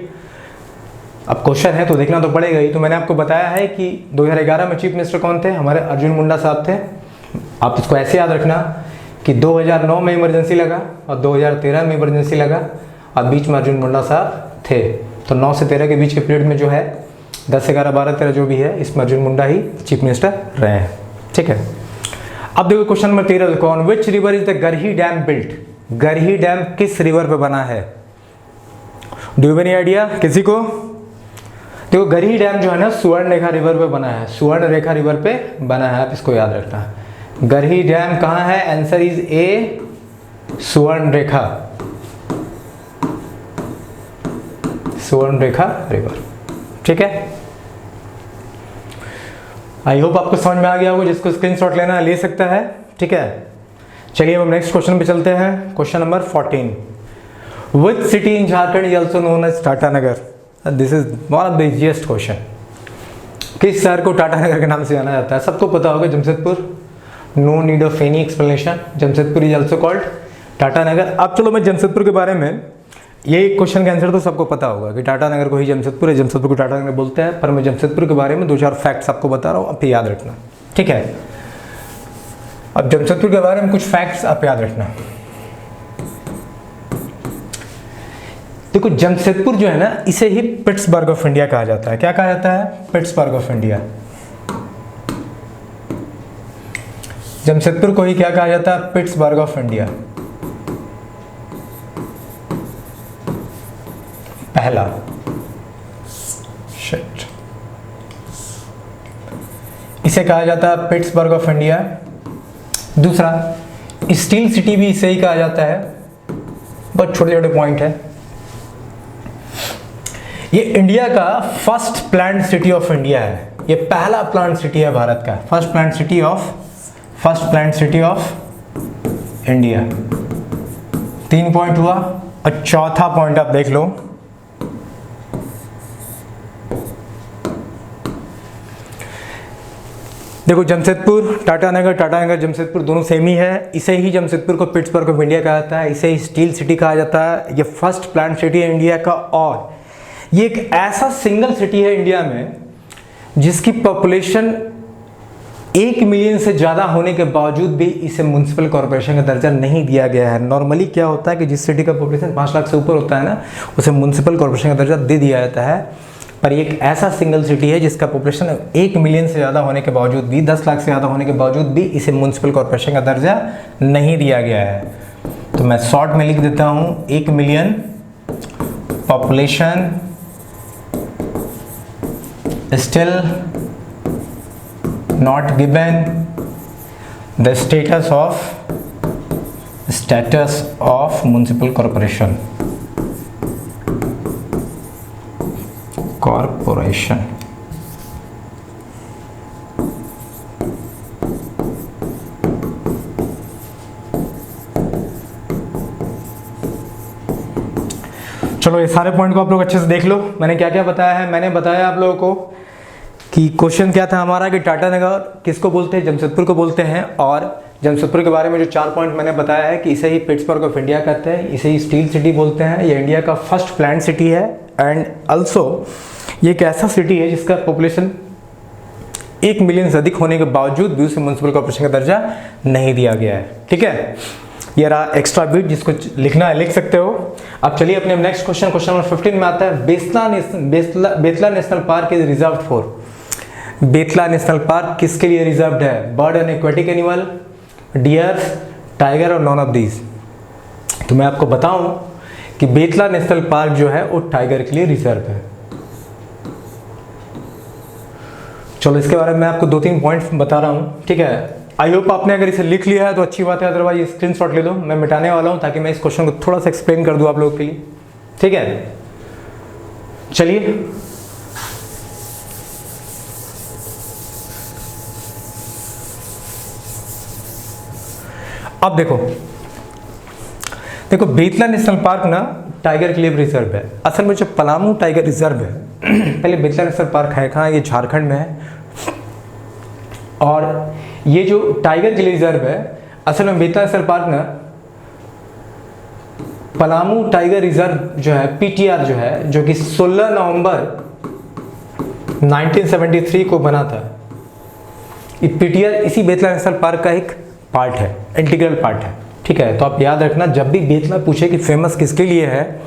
अब क्वेश्चन है तो देखना तो पड़ेगा ही। तो मैंने आपको बताया है कि 2011 में चीफ मिनिस्टर कौन थे? हमारे अर्जुन मुंडा साहब थे। आप इसको ऐसे याद रखना कि 2009 में इमरजेंसी लगा और 2013 में इमरजेंसी लगा और बीच में अर्जुन मुंडा साहब थे। तो 9 से 13 के बीच के पीरियड में जो है 10, 11, 12, 13 जो भी है, इसमें अर्जुन मुंडा ही चीफ मिनिस्टर रहे हैं। ठीक है, अब देखो क्वेश्चन नंबर 13 देखो, on which river is the Garhi dam built? Garhi dam किस रिवर पे बना है? डू यू एनी आइडिया किसी को? देखो, गरही डैम जो है ना सुवर्ण रेखा रिवर पे बना है, सुवर्ण रेखा रिवर पे बना है, आप इसको याद रखना। गरही डैम कहाँ है? आंसर इज ए, सुवर्ण रेखा, सुवर्ण रेखा रिवर। ठीक है, आई होप आपको समझ में आ गया होगा। जिसको स्क्रीनशॉट लेना ले सकता है। ठीक है, चलिए अब हम नेक्स्ट क्वेश्चन पे चलते हैं। Question number 14, which city in Jharkhand is also known as Tatanagar? This is one of the easiest question. किस शहर को टाटानगर के नाम से जाना जाता है? सबको पता होगा, Jamshedpur. No need of any explanation, Jamshedpur is also called Tatanagar. अब चलो मैं जमशेदपुर के बारे में, ये क्वेश्चन का आंसर तो सबको पता होगा कि टाटानगर को ही जमशेदपुर है, जमशेदपुर को टाटानगर बोलते हैं। पर मैं जमशेदपुर के बारे में 2-4 फैक्ट्स आपको बता रहा हूँ, आप याद रखना। ठीक है, अब जमशेदपुर के बारे में कुछ फैक्ट्स आप याद रखना। देखो, जमशेदपुर जो है ना, इसे ही पिट्सबर्ग ऑफ इंडिया कहा जाता है। क्या कहा जाता है? Pittsburgh of India. जमशेदपुर को ही क्या कहा जाता है? Pittsburgh of India. पहला, शिट, इसे कहा जाता है पिट्सबर्ग ऑफ इंडिया। दूसरा, स्टील सिटी भी इसे ही कहा जाता है। बहुत छोटे छोटे पॉइंट है। ये इंडिया का first plant city of India है। ये पहला प्लांट सिटी है भारत का, first plant city of India. 3 point हुआ। और चौथा पॉइंट आप देख लो, देखो जमशेदपुर, टाटानगर जमशेदपुर दोनों सेम ही है। इसे ही जमशेदपुर को पिट्सबर्ग ऑफ इंडिया कहा जाता है, इसे ही स्टील सिटी कहा जाता है। ये फर्स्ट प्लांट सिटी है इंडिया का, और ये एक ऐसा सिंगल सिटी है इंडिया में जिसकी पॉपुलेशन 1 मिलियन से ज़्यादा होने के बावजूद भी इसे म्युनिसिपल कॉर्पोरेशन का दर्जा नहीं दिया गया है। नॉर्मली क्या होता है कि जिस सिटी का पॉपुलेशन 5 लाख से ऊपर होता है ना, उसे म्युनिसिपल कॉर्पोरेशन का दर्जा दे दिया जाता है। पर ये एक ऐसा सिंगल सिटी है जिसका पॉपुलेशन 1 मिलियन से ज़्यादा होने के बावजूद भी, 10 लाख से ज़्यादा होने के बावजूद भी इसे म्युनिसिपल कॉर्पोरेशन का दर्जा नहीं दिया गया है। तो मैं शॉर्ट में लिख देता हूँ, 1 million population still not given the status of municipal corporation. चलो ये सारे पॉइंट को आप लोग अच्छे से देख लो। मैंने क्या क्या बताया है, मैंने बताया आप लोगों को कि क्वेश्चन क्या था हमारा कि टाटा नगर किसको बोलते हैं, जमशेदपुर को बोलते हैं। और जमशेदपुर के बारे में जो 4 पॉइंट मैंने बताया है कि इसे ही पिट्सबर्ग ऑफ इंडिया कहते हैं, इसे ही स्टील सिटी बोलते हैं, ये इंडिया का फर्स्ट प्लान्ड सिटी है। एंड ऑल्सो ये एक ऐसा सिटी है जिसका पॉपुलेशन 1 मिलियन से अधिक होने के बावजूद भी उसे म्युनिसिपल कॉर्पोरेशन का दर्जा नहीं दिया गया है। ठीक है, ये रहा एक्स्ट्रा बिट, जिसको लिखना है लिख सकते हो। अब चलिए अपने नेक्स्ट क्वेश्चन नंबर 15 में आता है। Betla national park is reserved for. Betla national park किसके लिए रिजर्व्ड है? Bird and aquatic animal, deer, tiger और नॉन ऑफ दीज। तो मैं आपको बताऊं कि बेतला नेशनल पार्क जो है वो टाइगर के लिए रिजर्व है। चलो इसके बारे में मैं आपको 2-3 पॉइंट्स बता रहा हूँ। ठीक है, आई होप आपने अगर इसे लिख लिया है तो अच्छी बात है, अदरवाइज स्क्रीनशॉट ले लो। मैं मिटाने वाला हूँ ताकि मैं इस क्वेश्चन को थोड़ा सा एक्सप्लेन कर दूँ आप लोगों के लिए। ठीक है, चलिए अब देखो बेतला नेशनल पार्क ना टाइगर के लिए रिजर्व है। असल में जो पलामू टाइगर रिजर्व है पहले बेतला नेशनल पार्क है कहाँ? ये झारखंड में है। और ये जो टाइगर के लिए रिजर्व है, असल में बेतला नेशनल पार्क ना पलामू टाइगर रिजर्व जो है PTR जो है, जो कि 16 नवंबर 1973 को बना था। ये PTR इसी बेतला नेशनल पार्क का एक पार्ट है, इंटीग्रल पार्ट है। ठीक है, तो आप याद रखना जब भी बेतला पूछे कि फेमस किसके लिए है,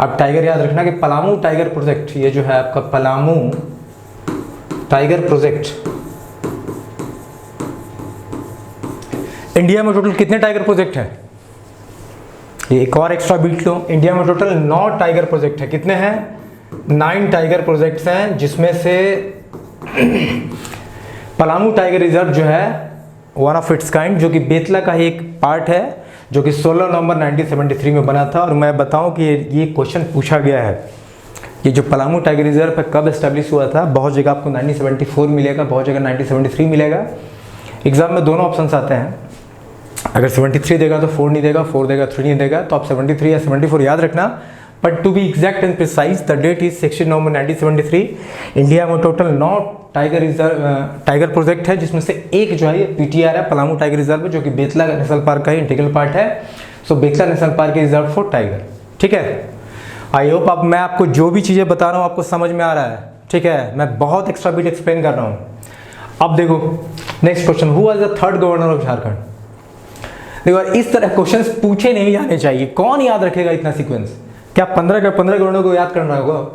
आप टाइगर याद रखना कि पलामू टाइगर प्रोजेक्ट, ये जो है आपका पलामू टाइगर प्रोजेक्ट। इंडिया में टोटल कितने टाइगर प्रोजेक्ट हैं? ये एक और एक्स्ट्रा बीट लो, इंडिया में टोटल 9 टाइगर प्रोजेक्ट है। कितने हैं? 9 टाइगर प्रोजेक्ट्स हैं, जिसमें से पलामू टाइगर रिजर्व जो है वन ऑफ इट्स काइंड, जो कि बेतला का ही एक पार्ट है, जो कि 16 नवंबर 1973 में बना था। और मैं बताऊं कि ये क्वेश्चन पूछा गया है, ये जो पलामू टाइगर रिजर्व है कब एस्टेब्लिश हुआ था। बहुत जगह आपको 1974 मिलेगा, बहुत जगह 1973 मिलेगा। एग्जाम में दोनों ऑप्शंस आते हैं, अगर 73 देगा तो 4 नहीं देगा, 4 देगा 3 नहीं देगा, तो आप 73 या 74 याद रखना। But to be exact and precise the date is 16 November 1973। India में टोटल 9 टाइगर प्रोजेक्ट है, जिसमें से एक जो है ये PTR है, पलामू टाइगर रिजर्व, जो कि बेतला नेशनल पार्क का ही इंटीग्रल पार्ट है। So Betla national park is reserve for tiger. ठीक है, आई होप अब मैं आपको जो भी चीज़ें बता रहा हूँ आपको समझ में आ रहा है। ठीक है, मैं बहुत एक्स्ट्रा बिट एक्सप्लेन कर रहा हूँ। अब देखो next question, who was the 3rd governor of Jharkhand. देखो इस तरह क्वेश्चंस पूछे नहीं जाने चाहिए, कौन याद रखेगा इतना सीक्वेंस? क्या 15 गवर्नर को याद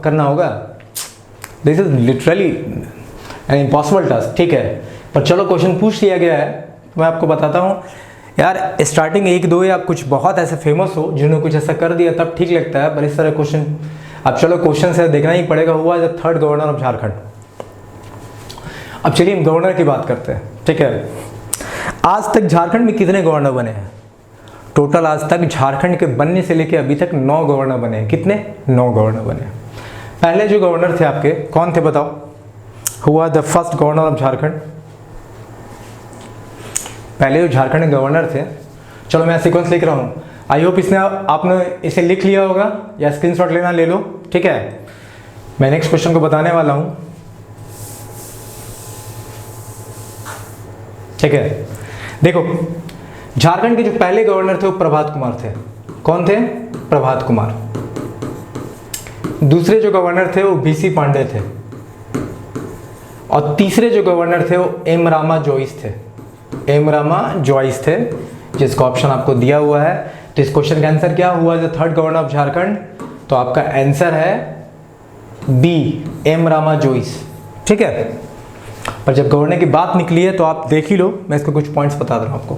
करना होगा? This is literally an impossible task. ठीक है, पर चलो क्वेश्चन पूछ लिया गया है तो मैं आपको बताता हूँ यार। स्टार्टिंग 1-2 या कुछ बहुत ऐसे फेमस हो जिन्होंने कुछ ऐसा कर दिया तब ठीक लगता है, पर इस तरह क्वेश्चन, अब चलो क्वेश्चन से देखना ही पड़ेगा। हुआ the 3rd governor of Jharkhand. अब चलिए हम गवर्नर की बात करते हैं। ठीक है, आज तक झारखंड में कितने गवर्नर बने हैं? टोटल आज तक झारखंड के बनने से लेकर अभी तक 9 गवर्नर बने हैं। कितने? 9 गवर्नर बने। पहले जो गवर्नर थे आपके कौन थे बताओ? हुआ the first governor of Jharkhand. पहले जो झारखंड के गवर्नर थे, चलो मैं सीक्वेंस लिख रहा हूँ, आई होप इसने आपने इसे लिख लिया होगा या स्क्रीनशॉट लेना ले लो। ठीक है, मैं नेक्स्ट क्वेश्चन को बताने वाला हूँ। ठीक है, देखो झारखंड के जो पहले गवर्नर थे वो प्रभात कुमार थे। कौन थे? प्रभात कुमार। दूसरे जो गवर्नर थे वो BC पांडे थे, और तीसरे जो गवर्नर थे वो एम रामा जोइस थे। एम रामा जोइस थे, जिसका ऑप्शन आपको दिया हुआ है। तो इस क्वेश्चन का आंसर क्या हुआ? The 3rd governor of Jharkhand. तो आपका आंसर है बी एम रामा जोइस, ठीक है। पर जब गवर्नर की बात निकली है तो आप देख ही लो, मैं इसको कुछ पॉइंट्स बता दे रहा हूँ आपको।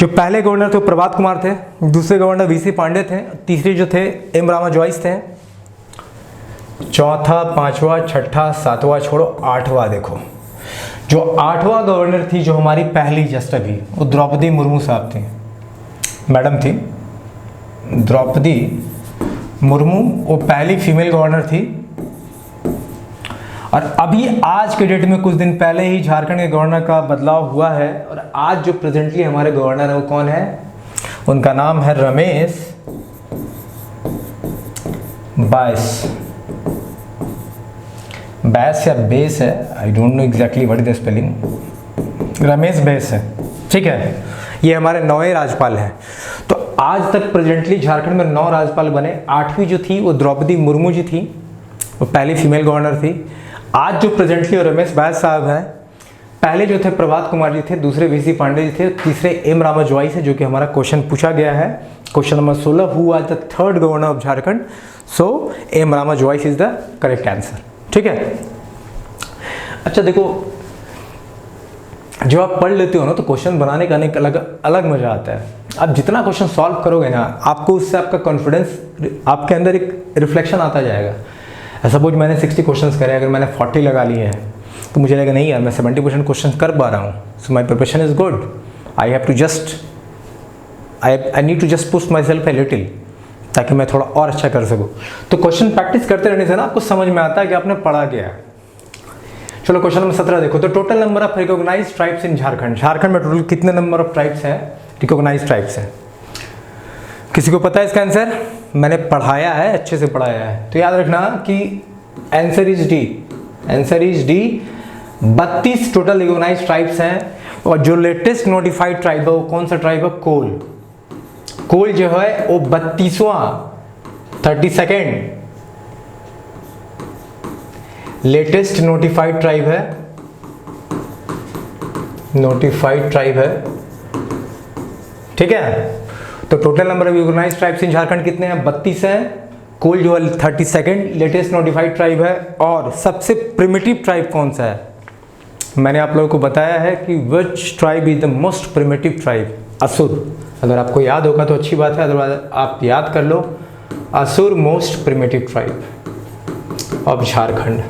जो पहले गवर्नर थे प्रभात कुमार थे, दूसरे गवर्नर वीसी पांडे थे, तीसरे जो थे एम रामा जोइस थे, चौथा, पांचवा, छठा, सातवां छोड़ो, आठवां देखो। जो आठवां गवर्नर थी जो हमारी पहली जस्ट अभी, वो द्रौपदी मुर्मू साहब थी, मैडम थी द्रौपदी मुर्मू, वो पहली फीमेल गवर्नर थी। और अभी आज के डेट में कुछ दिन पहले ही झारखंड के गवर्नर का बदलाव हुआ है, और आज जो प्रेजेंटली हमारे गवर्नर है वो कौन है, उनका नाम है रमेश बैस। बैस या बेस है, I don't know exactly what is the spelling, Ramesh Bais है, ठीक है। ये हमारे 9वें राज्यपाल हैं। तो आज तक प्रेजेंटली झारखंड में 9 राज्यपाल बने। 8वीं जो थी वो द्रौपदी मुर्मू जी थी, वो पहली फीमेल गवर्नर थी। आज जो प्रेजेंटली रमेश बैस साहब हैं, पहले जो थे प्रभात कुमार जी थे, दूसरे वीसी पांडे जी थे, तीसरे एम रामा जोइस है, जो कि हमारा क्वेश्चन पूछा गया है। Question number 16, who was the third governor of Jharkhand? So M Rama Jois is the correct answer, ठीक है। अच्छा देखो, जब आप पढ़ लेते हो ना तो क्वेश्चन बनाने का एक अलग मजा आता है। आप जितना क्वेश्चन सॉल्व करोगे ना, आपको उससे आपका कॉन्फिडेंस, आपके अंदर एक रिफ्लेक्शन आता जाएगा। सपोज मैंने 60 क्वेश्चंस करे, अगर मैंने 40 लगा लिए हैं तो मुझे लगेगा नहीं यार मैं 70% क्वेश्चन कर पा रहा हूँ, so my preparation is good, I have to just I need to just push myself a little, ताकि मैं थोड़ा और अच्छा कर सकूँ। तो क्वेश्चन प्रैक्टिस करते रहने से ना आपको समझ में आता है कि आपने पढ़ा क्या है। चलो क्वेश्चन नंबर 17 देखो। तो total number of recognised tribes in Jharkhand, Jharkhand में टोटल कितने नंबर ऑफ ट्राइब्स हैं, रिकॉग्नाइज्ड ट्राइब्स हैं? किसी को पता है इसका आंसर? मैंने पढ़ाया है, अच्छे से पढ़ाया है, तो याद रखना कि answer is D, answer is D. 32 total recognised tribes हैं। और जो लेटेस्ट नोटिफाइड ट्राइब है वो कौन सा ट्राइब है? कोल। कोल जो है वो 32वां 32nd लेटेस्ट नोटिफाइड ट्राइब है, नोटिफाइड ट्राइब है, ठीक है। तो total number of recognised tribes in Jharkhand कितने हैं? 32 हैं। कोल जो है 32nd लेटेस्ट नोटिफाइड ट्राइब है। और सबसे प्रिमिटिव ट्राइब कौन सा है? मैंने आप लोगों को बताया है कि which tribe is the most primitive tribe? असुर। अगर आपको याद होगा तो अच्छी बात है, अदरवाइज आप याद कर लो। असुर most primitive tribe of Jharkhand.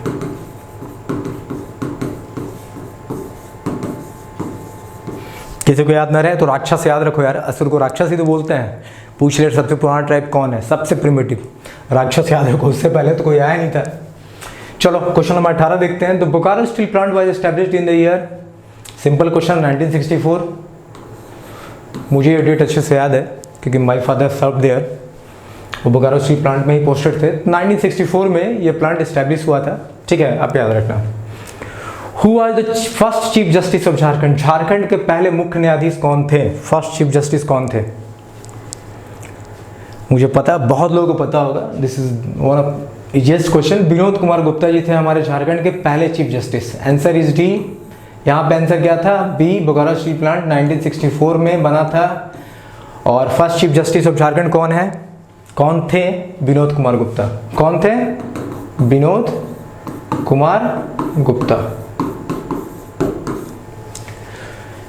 किसी को याद ना रहे तो राक्षस याद रखो यार, असुर को राक्षस ही तो बोलते हैं। पूछ ले सबसे पुराना ट्राइब कौन है, सबसे प्रिमिटिव, राक्षस याद रखो, उससे पहले तो कोई आया नहीं था। चलो क्वेश्चन नंबर 18 देखते हैं। तो Bokaro steel plant was established in the year, simple question, 1964। मुझे ये डेट अच्छे से याद है क्योंकि माय फादर सर्व देयर, वो बोकारो स्टील प्लांट में ही पोस्टेड थे। 1964 में ये प्लांट एस्टैब्लिश हुआ था, ठीक है, आप याद रखना। Who was the first chief justice of Jharkhand? Jharkhand के पहले मुख्य न्यायाधीश कौन थे? फर्स्ट चीफ जस्टिस कौन थे? मुझे पता है, बहुत लोगों को पता होगा, this is one of easiest question. Vinod Kumar Gupta ji थे हमारे झारखंड के पहले chief justice. Answer is D. यहाँ पे आंसर क्या था? बी, बोकारो स्टील प्लांट 1964 में बना था। और first chief justice of Jharkhand कौन है, कौन थे? विनोद कुमार गुप्ता। कौन थे? विनोद कुमार गुप्ता।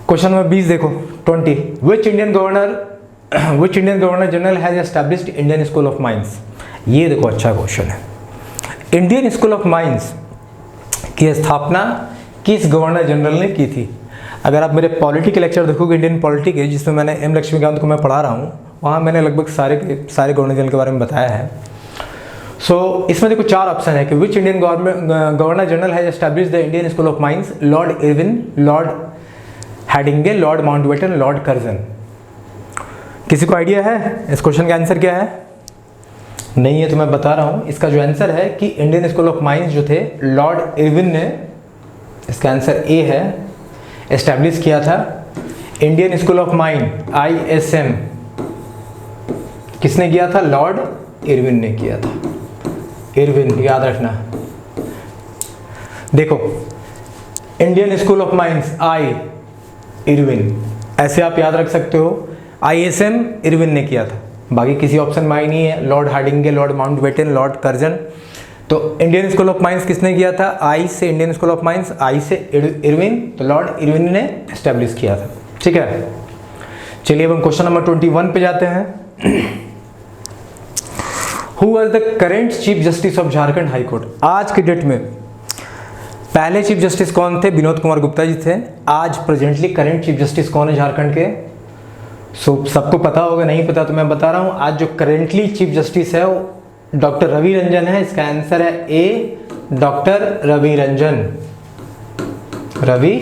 क्वेश्चन नंबर 20 देखो, 20। विच Indian governor general has established Indian school of mines? ये देखो अच्छा क्वेश्चन है। इंडियन स्कूल ऑफ माइंस की स्थापना किस गवर्नर जनरल ने की थी? अगर आप मेरे पॉलिटी के लेक्चर देखोगे, इंडियन पॉलिटी के, जिसमें मैंने एम लक्ष्मीकांत को मैं पढ़ा रहा हूँ, वहाँ मैंने लगभग सारे गवर्नर जनरल के बारे में बताया है। सो इसमें देखो 4 ऑप्शन है कि which Indian governor general has established the Indian school of mines? Lord Irwin, lord Hardinge, lord Mountbatten, lord Curzon. किसी को आइडिया है इस क्वेश्चन का आंसर क्या है? नहीं है तो मैं बता रहा हूं, इसका जो आंसर है कि इंडियन स्कूल ऑफ माइंस जो थे लॉर्ड इरविन ने, इसका आंसर ए है, एस्टैब्लिश किया था। Indian school of mind ISM किसने किया था? लॉर्ड इरविन ने किया था। इरविन याद रखना। देखो Indian school of mines Irwin, ऐसे आप याद रख सकते हो। ISM इरविन ने किया था, बाकी किसी ऑप्शन में आई नहीं है। Lord Hardinge, lord Mountbatten, lord Curzon. तो इंडियन स्कूल ऑफ माइंस किसने किया था? I say Indian school of mines, I say Irwin, तो लॉर्ड इरविन ने एस्टेब्लिश किया था। ठीक है, चलिए अब हम क्वेश्चन नंबर 21 पे जाते हैं। Who was the current chief justice of Jharkhand high court? आज के डेट में पहले चीफ जस्टिस कौन थे? विनोद कुमार गुप्ता जी थे। आज प्रेजेंटली करेंट चीफ जस्टिस कौन है झारखंड के? सबको पता होगा, नहीं पता तो मैं बता रहा हूं। आज जो करेंटली चीफ जस्टिस है वो डॉक्टर रवि रंजन है। इसका आंसर है A, doctor Ravi Ranjan. Ravi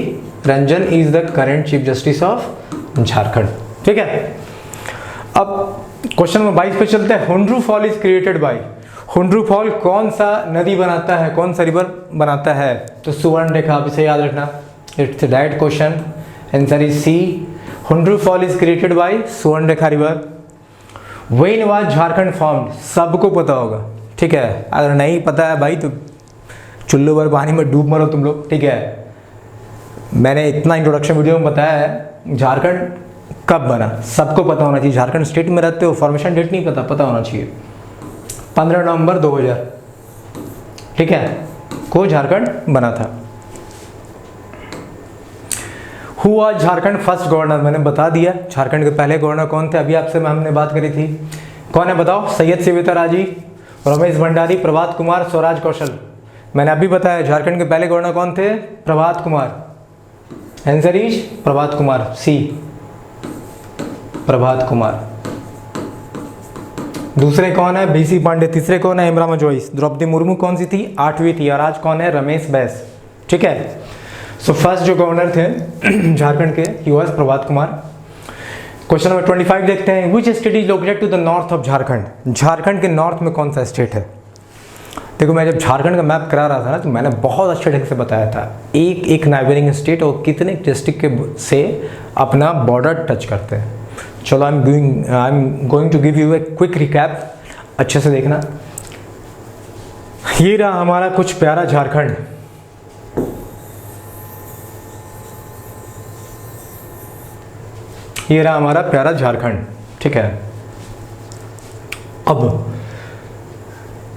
Ranjan is the current chief justice of Jharkhand. ठीक है, अब क्वेश्चन नंबर 22 पे चलते हैं। Hundru fall is created by, Hundru fall कौन सा नदी बनाता है, कौन सा रिवर बनाता है? तो सुवर्ण रेखा, आप इसे याद रखना, it's direct question, answer is C. Hundru fall is created by Subarnarekha river. When was Jharkhand formed? सबको पता होगा। ठीक है, अगर नहीं पता है भाई तो चुल्लू भर पानी में डूब मरो तुम लोग। ठीक है, मैंने इतना इंट्रोडक्शन वीडियो में बताया है झारखंड कब बना, सबको पता होना चाहिए। झारखंड स्टेट में रहते हो, फॉर्मेशन डेट नहीं पता होना चाहिए। 15 नवंबर 2000, ठीक है, को झारखंड बना था। Who was Jharkhand first governor? मैंने बता दिया झारखंड के पहले गवर्नर कौन थे, अभी आपसे हमने बात करी थी। कौन है बताओ? सैयद सिविता राजी, रमेश भंडारी, प्रभात कुमार, स्वराज कौशल। मैंने अभी बताया झारखंड के पहले गवर्नर कौन थे? प्रभात कुमार। आंसर इज प्रभात कुमार, सी, प्रभात कुमार। दूसरे कौन है? बीसी पांडे। तीसरे कौन है? इमरान जोइस। द्रौपदी मुर्मू कौन सी थी? 8वीं थी। और आज कौन है? रमेश बैस। ठीक है, सो फर्स्ट जो गवर्नर थे झारखंड के ही was Prabhat Kumar. Question number 25 देखते हैं। Which state is located to the north of Jharkhand? Jharkhand के नॉर्थ में कौन सा स्टेट है? देखो, मैं जब झारखंड का मैप करा रहा था ना तो मैंने बहुत अच्छे ढंग से बताया था एक एक नाइबरिंग स्टेट और कितने डिस्ट्रिक्ट के से अपना बॉर्डर टच करते हैं। चलो, I am going to give you a quick recap, अच्छे से देखना। ये रहा हमारा कुछ प्यारा झारखंड। ये रहा हमारा प्यारा झारखंड। ठीक है, अब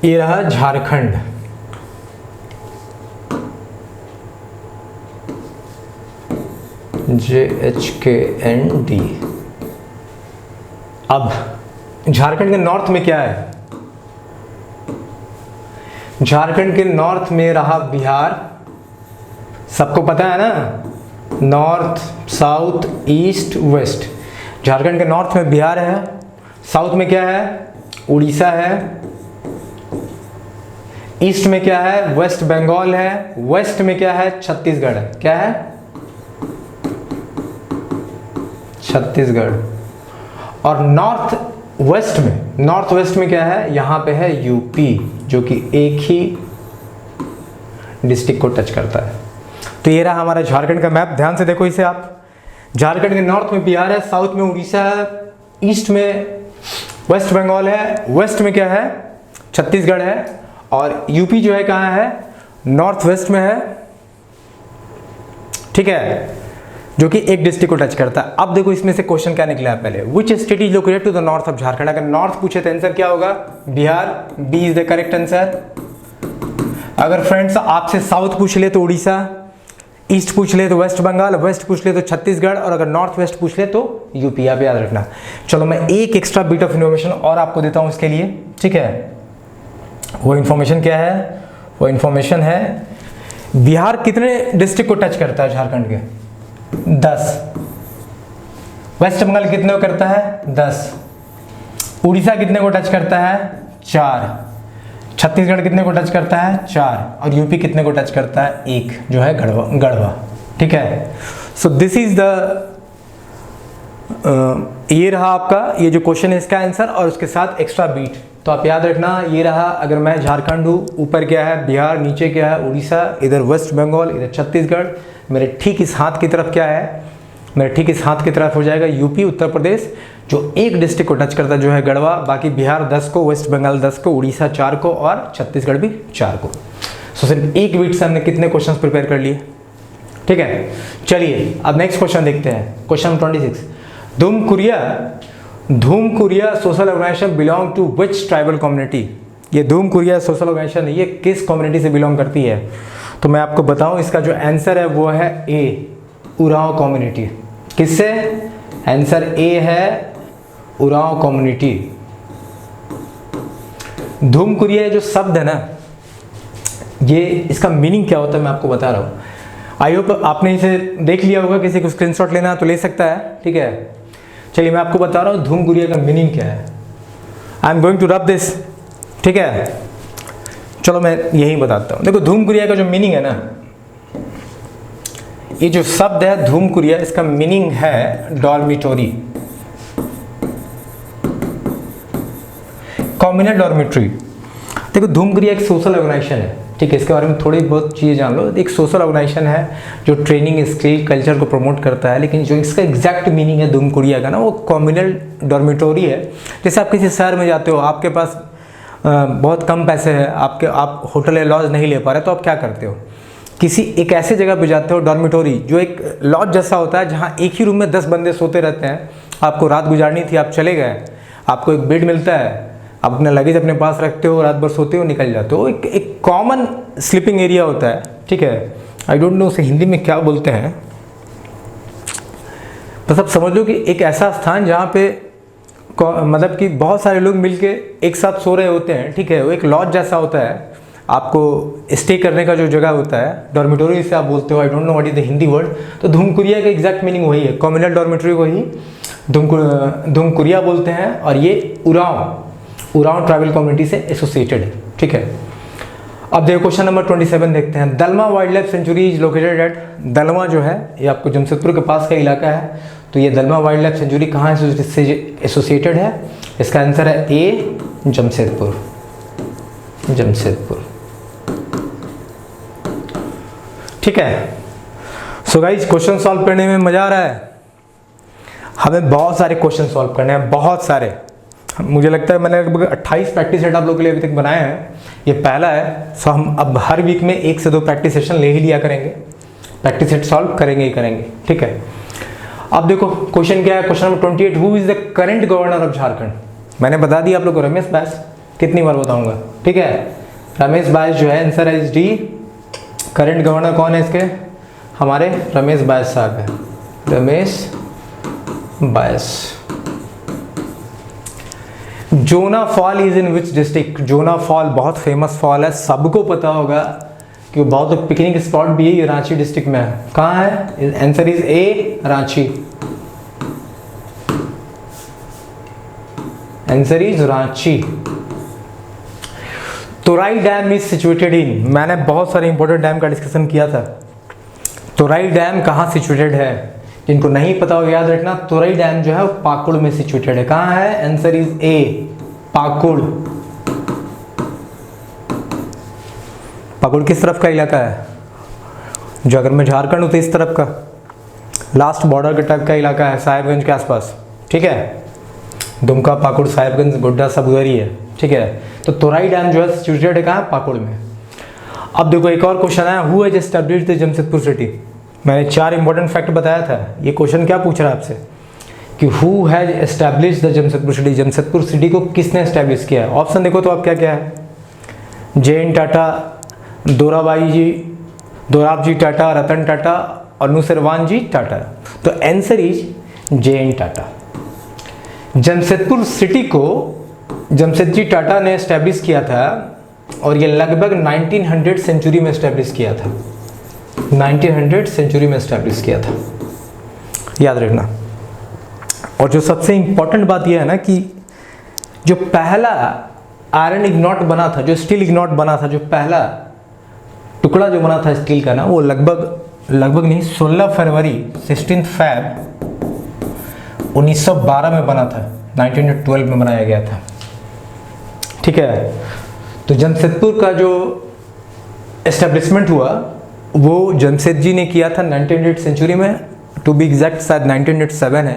ये रहा झारखंड। JHKND। अब झारखंड के नॉर्थ में क्या है? झारखंड के नॉर्थ में रहा बिहार, सबको पता है ना, north, south, east, west. Jharkhand के नॉर्थ में बिहार है, साउथ में क्या है? उड़ीसा है, ईस्ट में क्या है? वेस्ट बंगाल है, वेस्ट में क्या है? छत्तीसगढ़ है। क्या है? छत्तीसगढ़। और नॉर्थ वेस्ट में क्या है? यहां पे है यूपी, जो कि एक ही डिस्ट्रिक्ट को टच करता है। तो ये रहा हमारा झारखंड का मैप, ध्यान से देखो इसे आप। झारखंड के नॉर्थ में बिहार है, साउथ में उड़ीसा है, ईस्ट में वेस्ट बंगाल है, वेस्ट में क्या है? छत्तीसगढ़ है, और यूपी जो है कहाँ है? नॉर्थ वेस्ट में है। ठीक है, जो कि एक डिस्ट्रिक्ट को टच करता है। अब देखो इसमें से क्वेश्चन क्या निकला है पहले। Which state is located to the north of Jharkhand? अगर नॉर्थ पूछे तो आंसर क्या होगा? Bihar, B is the correct answer. अगर फ्रेंड्स आपसे साउथ पूछ ले तो उड़ीसा, ईस्ट पूछ ले तो वेस्ट बंगाल, वेस्ट पूछ ले तो छत्तीसगढ़, और अगर नॉर्थ वेस्ट पूछ ले तो यूपी। आप याद रखना। चलो, मैं एक एक्स्ट्रा बिट ऑफ इन्फॉर्मेशन और आपको देता हूं इसके लिए। ठीक है, वो इन्फॉर्मेशन क्या है? वो इन्फॉर्मेशन है बिहार कितने डिस्ट्रिक्ट को टच करता है झारखंड के? 10। वेस्ट बंगाल कितने को करता है? 10। उड़ीसा कितने को टच करता है? 4। छत्तीसगढ़ कितने को टच करता है? 4। और यूपी कितने को टच करता है? 1, जो है गढ़वा। ठीक है, सो दिस इज द ये रहा आपका, ये जो क्वेश्चन है इसका आंसर, और उसके साथ एक्स्ट्रा बीट। तो आप याद रखना, ये रहा, अगर मैं झारखंड हूँ, ऊपर क्या है? बिहार, नीचे क्या है? उड़ीसा, इधर वेस्ट बंगाल, इधर छत्तीसगढ़, मेरे ठीक इस हाथ की तरफ क्या है? मेरे ठीक इस हाथ की तरफ हो जाएगा यूपी, उत्तर प्रदेश, जो एक डिस्ट्रिक्ट को टच करता है, जो है गढ़वा। बाकी बिहार 10 को, वेस्ट बंगाल 10 को, उड़ीसा 4 को, और छत्तीसगढ़ भी 4 को। सो सिर्फ एक बीट से हमने कितने क्वेश्चन प्रिपेयर कर लिए? ठीक है, चलिए अब नेक्स्ट क्वेश्चन देखते हैं। Question 26। Dhumkuria social organisation belong to which tribal community? ये धूम कुरिया सोशल ऑर्गेनाइजेशन ये किस कम्युनिटी से बिलोंग करती है? तो मैं आपको बताऊं, इसका जो आंसर है वो है ए, उरांव कम्युनिटी। किससे? आंसर ए है उरांव कम्युनिटी। धूम कुरिया जो शब्द है ना, ये इसका मीनिंग क्या होता है मैं आपको बता रहा हूँ। आई होप आपने इसे देख लिया होगा, किसी को स्क्रीनशॉट लेना तो ले सकता है, ठीक है। चलिए मैं आपको बता रहा हूँ धूम कुरिया का मीनिंग क्या है। I am going to rub this, ठीक है। चलो मैं यही बताता हूँ। देखो धूम कुरिया का जो मीनिंग है ना, ये जो शब्द है धूम कुरिया, इसका मीनिंग है डॉर्मिटोरी, कम्युनल डॉर्मिटरी। देखो धूम कुरिया एक सोशल ऑर्गेनाइजेशन है, ठीक है। इसके बारे में थोड़ी बहुत चीज़ें जान लो। एक सोशल ऑर्गेनाइजेशन है जो ट्रेनिंग, स्किल, कल्चर को प्रमोट करता है, लेकिन जो इसका एग्जैक्ट मीनिंग है धूम कुरिया का ना, वो कम्युनल डॉर्मिटोरी है। जैसे आप किसी शहर में जाते हो, आपके पास बहुत कम पैसे हैं, आप होटल या लॉज नहीं ले पा रहे, तो आप क्या करते हो? किसी एक ऐसे जगह पे जाते हो, डॉर्मिटोरी, जो एक लॉज जैसा होता है जहाँ एक ही रूम में 10 बंदे सोते रहते हैं। आपको रात गुजारनी थी, आप चले गए, आपको एक बेड मिलता है, आप अपना लगेज अपने पास रखते हो, रात भर सोते हो, निकल जाते हो। एक कॉमन स्लीपिंग एरिया होता है, ठीक है। आई डोंट नो उसे हिंदी में क्या बोलते हैं, बस आप समझ लो कि एक ऐसा स्थान जहाँ पे मतलब कि बहुत सारे लोग मिलके एक साथ सो रहे होते हैं, ठीक है। वो एक लॉज जैसा होता है, आपको स्टे करने का जो जगह होता है, डॉर्मिटोरी से आप बोलते हो। आई don't know what is the Hindi word. तो धूम कुरिया का एग्जैक्ट मीनिंग वही है, कम्युनल डॉर्मिटोरी को ही धूम कुरिया बोलते हैं। और ये उरांव ट्राइबल कम्युनिटी से एसोसिएटेड है, ठीक है। अब देखो क्वेश्चन नंबर 27 देखते हैं। Dalma wildlife sanctuary is located at, Dalma जो है ये आपको जमशेदपुर के पास का इलाका है, तो ये दलमा वाइल्ड लाइफ सेंचुरी कहाँ से एसोसिएटेड है? इसका आंसर है ए, जमशेदपुर। ठीक है। सो गाइस क्वेश्चन सॉल्व करने में मजा आ रहा है। हमें बहुत सारे क्वेश्चन सॉल्व करने हैं, बहुत सारे। मुझे लगता है मैंने लगभग 28 प्रैक्टिस सेट आप लोगों के लिए अभी तक बनाए हैं, ये पहला है। सो हम अब हर वीक में 1 से 2 प्रैक्टिस सेशन ले ही लिया करेंगे, प्रैक्टिस सेट सॉल्व करेंगे ही करेंगे, ठीक है। अब देखो क्वेश्चन क्या है, question number 28, who is the current governor of Jharkhand? मैंने बता दिया आप लोग को, रमेश बैस। कितनी बार बताऊंगा, ठीक है। रमेश बैस जो है, आंसर है डी। करंट गवर्नर कौन है इसके? हमारे रमेश बैस साहब है, Ramesh Bais. Jonha fall is in which district? Jonha fall बहुत फेमस फॉल है, सबको पता होगा कि वो बहुत पिकनिक स्पॉट भी है, ये रांची डिस्ट्रिक्ट में है। कहाँ है? Answer is A, Ranchi. Answer is Ranchi. तोराई डैम इज सिचुएटेड इन, मैंने बहुत सारे इंपॉर्टेंट डैम का डिस्कशन किया था। तोराई डैम कहाँ सिचुएटेड है? जिनको नहीं पता हो याद रखना, तोराई डैम जो है वो पाकुड़ में सिचुएटेड है। कहाँ है? आंसर इज ए, पाकुड़। पाकुड़ किस तरफ का इलाका है? जो अगर मैं झारखंड हूँ तो इस तरफ का लास्ट बॉर्डर के टाइप का इलाका है, साहेबगंज के आसपास, ठीक है। दुमका, पाकुड़, साहेबगंज, गोड्डा सब उधर ही है, ठीक है। तो तोराई डैम जो है सिचुएटेड है कहाँ? पाकुड़ में। अब देखो एक और क्वेश्चन है, who has established the Jamshedpur city? मैंने 4 इंपॉर्टेंट फैक्ट बताया था। ये क्वेश्चन क्या पूछ रहा है आपसे कि who has established the Jamshedpur city? Jamshedpur city को किसने एस्टैब्लिश किया है? ऑप्शन देखो तो आप क्या क्या है, जे.एन. टाटा, दोराब जी टाटा, रतन टाटा, अनुसरवान जी टाटा। तो answer is JN. Tata. Jamshedpur city को जमशेदजी टाटा ने एस्टैब्लिश किया था और ये लगभग 1900 सेंचुरी में एस्टैब्लिश किया था। 1900 सेंचुरी में एस्टैब्लिश किया था, याद रखना। और जो सबसे इंपॉर्टेंट बात यह है ना कि जो पहला आयरन इग्नॉट बना था, जो स्टील इग्नॉट बना था, जो पहला टुकड़ा जो बना था स्टील का ना, वो लगभग नहीं 16 फरवरी 16 फैब 1912 में बना था, 1912 में बनाया गया था, ठीक है। तो जमशेदपुर का जो एस्टेब्लिशमेंट हुआ वो जमशेद जी ने किया था 1900 सेंचुरी में, टू बी एग्जैक्ट शायद 1907 है,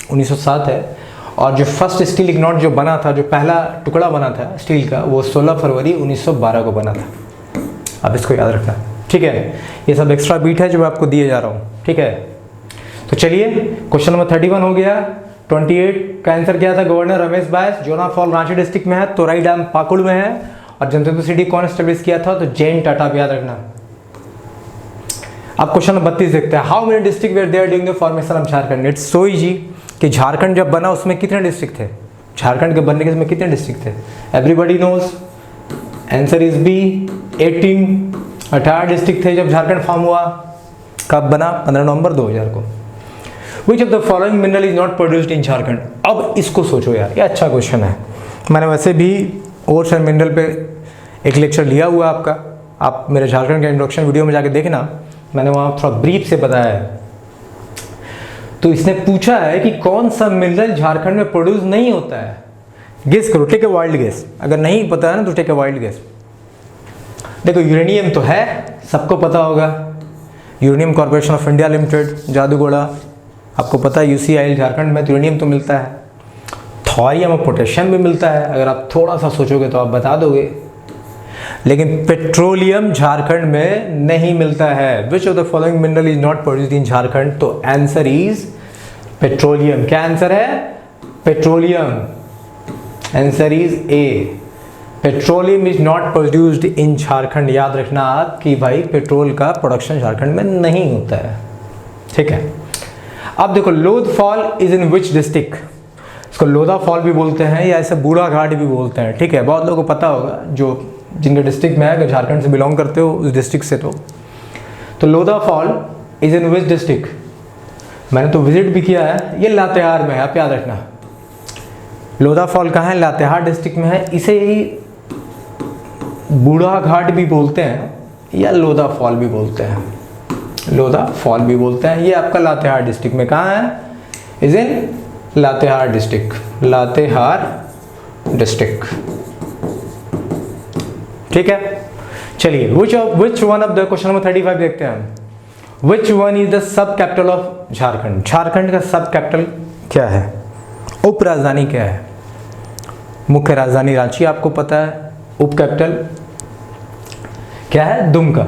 1907 है। और जो फर्स्ट स्टील इग्नॉट जो बना था, जो पहला टुकड़ा बना था स्टील का, वो 16 फरवरी 1912 को बना था। अब इसको याद रखना, ठीक है। ये सब एक्स्ट्रा बीट है जो मैं आपको दिए जा रहा हूँ, ठीक है। तो चलिए क्वेश्चन नंबर 31 हो गया। 28 का आंसर क्या था? Governor Ramesh Bais. Jonha fall Ranchi district में है, तोराई डैम पाकुड़ में है, और जमशेदपुर सिटी कौन एस्टेब्लिश किया था? तो जैन टाटा, याद रखना। अब क्वेश्चन नंबर 32 देखते हैं। How many district were there during the formation of Jharkhand? It's so easy कि झारखंड जब बना उसमें कितने डिस्ट्रिक्ट थे? झारखंड के बनने के समय कितने डिस्ट्रिक्ट थे? Everybody knows, answer is B 18। 18 district थे जब झारखंड फॉर्म हुआ। कब बना? 15 नवंबर 2000 को। Which of the following mineral is not produced in Jharkhand? अब इसको सोचो यार, ये अच्छा क्वेश्चन है। मैंने वैसे भी ओर्स एंड मिनरल पे एक लेक्चर लिया हुआ आपका, आप मेरे झारखंड के इंट्रोडक्शन वीडियो में जाके देखना, मैंने वहाँ थोड़ा ब्रीफ से बताया है। तो इसने पूछा है कि कौन सा मिनरल झारखंड में प्रोड्यूस नहीं होता है? गेस करो, टेक ए वाइल्ड गेस। अगर नहीं पता है ना तो टेक ए वाइल्ड गेस। देखो यूरेनियम तो है, सबको पता होगा, uranium corporation of India limited, Jaduguda, आपको पता है यूसीआईएल झारखंड में तो यूरेनियम तो मिलता है। थोरियम और पोटेशियम भी मिलता है, अगर आप थोड़ा सा सोचोगे तो आप बता दोगे। लेकिन पेट्रोलियम झारखंड में नहीं मिलता है। Which of the following mineral is not produced in Jharkhand? तो आंसर इज पेट्रोलियम। क्या आंसर है? Petroleum. Answer is A, petroleum is not produced in Jharkhand. याद रखना आप कि भाई पेट्रोल का प्रोडक्शन झारखंड में नहीं होता है, ठीक है। अब देखो, Lodh fall is in which district? इसको लोधा फॉल भी बोलते हैं या ऐसे बूढ़ा घाट भी बोलते हैं, ठीक है। बहुत लोगों को पता होगा जो जिनके डिस्ट्रिक्ट में है, अगर झारखंड से बिलोंग करते हो उस डिस्ट्रिक्ट से। तो Lodha fall is in which district? मैंने तो विजिट भी किया है, ये लातेहार में है, आप याद रखना। लोधा फॉल कहाँ है? लातेहार डिस्ट्रिक्ट में है। इसे ही बूढ़ा घाट भी बोलते हैं या लोधा फॉल भी बोलते हैं, लोधा फॉल भी बोलते हैं। ये आपका लातेहार डिस्ट्रिक्ट में कहाँ है? Is in Latehar district, Latehar district, ठीक है। चलिए, which one of the question number 35 देखते हैं हम। विच one is the sub capital of Jharkhand? Jharkhand का सब कैपिटल क्या है? उप राजधानी क्या है? मुख्य राजधानी रांची आपको पता है, उप कैपिटल क्या है? दुमका,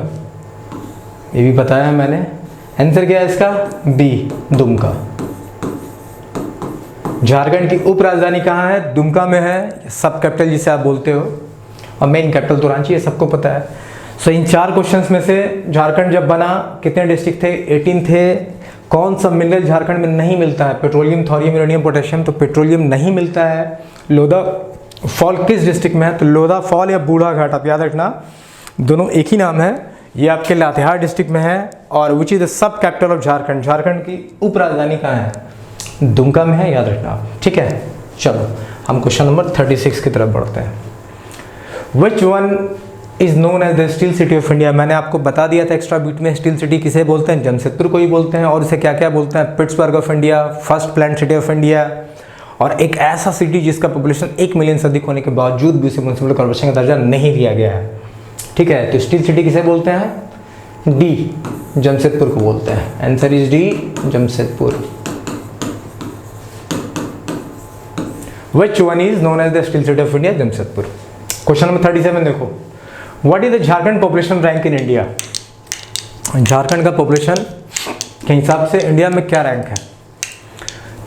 ये भी बताया है मैंने। आंसर क्या है इसका? बी, दुमका। झारखंड की उप राजधानी कहाँ है? दुमका में है, सब कैपिटल जिसे आप बोलते हो, और मेन कैपिटल तो रांची है, सबको पता है। सो इन 4 क्वेश्चंस में से झारखंड जब बना कितने डिस्ट्रिक्ट थे? 18 थे। कौन सा मिनरल झारखंड में नहीं मिलता है? Petroleum, thorium, uranium, potassium. तो पेट्रोलियम नहीं मिलता है। लोधा फॉल किस डिस्ट्रिक्ट में है? तो लोधा फॉल या बूढ़ा घाट, आप याद रखना, दोनों एक ही नाम है। ये आपके लातेहार डिस्ट्रिक्ट में है। और which is the sub capital of Jharkhand? Jharkhand की उप राजधानी कहाँ है? दुमका में है, याद रखना आप, ठीक है। चलो हम क्वेश्चन नंबर 36 की तरफ बढ़ते हैं। Which one is known as the steel city of India? मैंने आपको बता दिया था एक्स्ट्रा बीट में, स्टील सिटी किसे बोलते हैं? जमशेदपुर को ही बोलते हैं। और इसे क्या क्या बोलते हैं? Pittsburgh of India, first plant city of India. और एक ऐसा सिटी जिसका पॉपुलेशन 1 मिलियन से अधिक होने के बावजूद भी उसे म्युनिसिपल कॉर्पोरेशन का दर्जा नहीं दिया गया है, ठीक है। तो स्टील सिटी किसे बोलते हैं? डी, जमशेदपुर को बोलते हैं। Answer is D, Jamshedpur. Which one is known as the steel city of India? Jamshedpur. Question number 37 देखो। What is the Jharkhand population rank in India? Jharkhand का पॉपुलेशन के हिसाब से इंडिया में क्या रैंक है?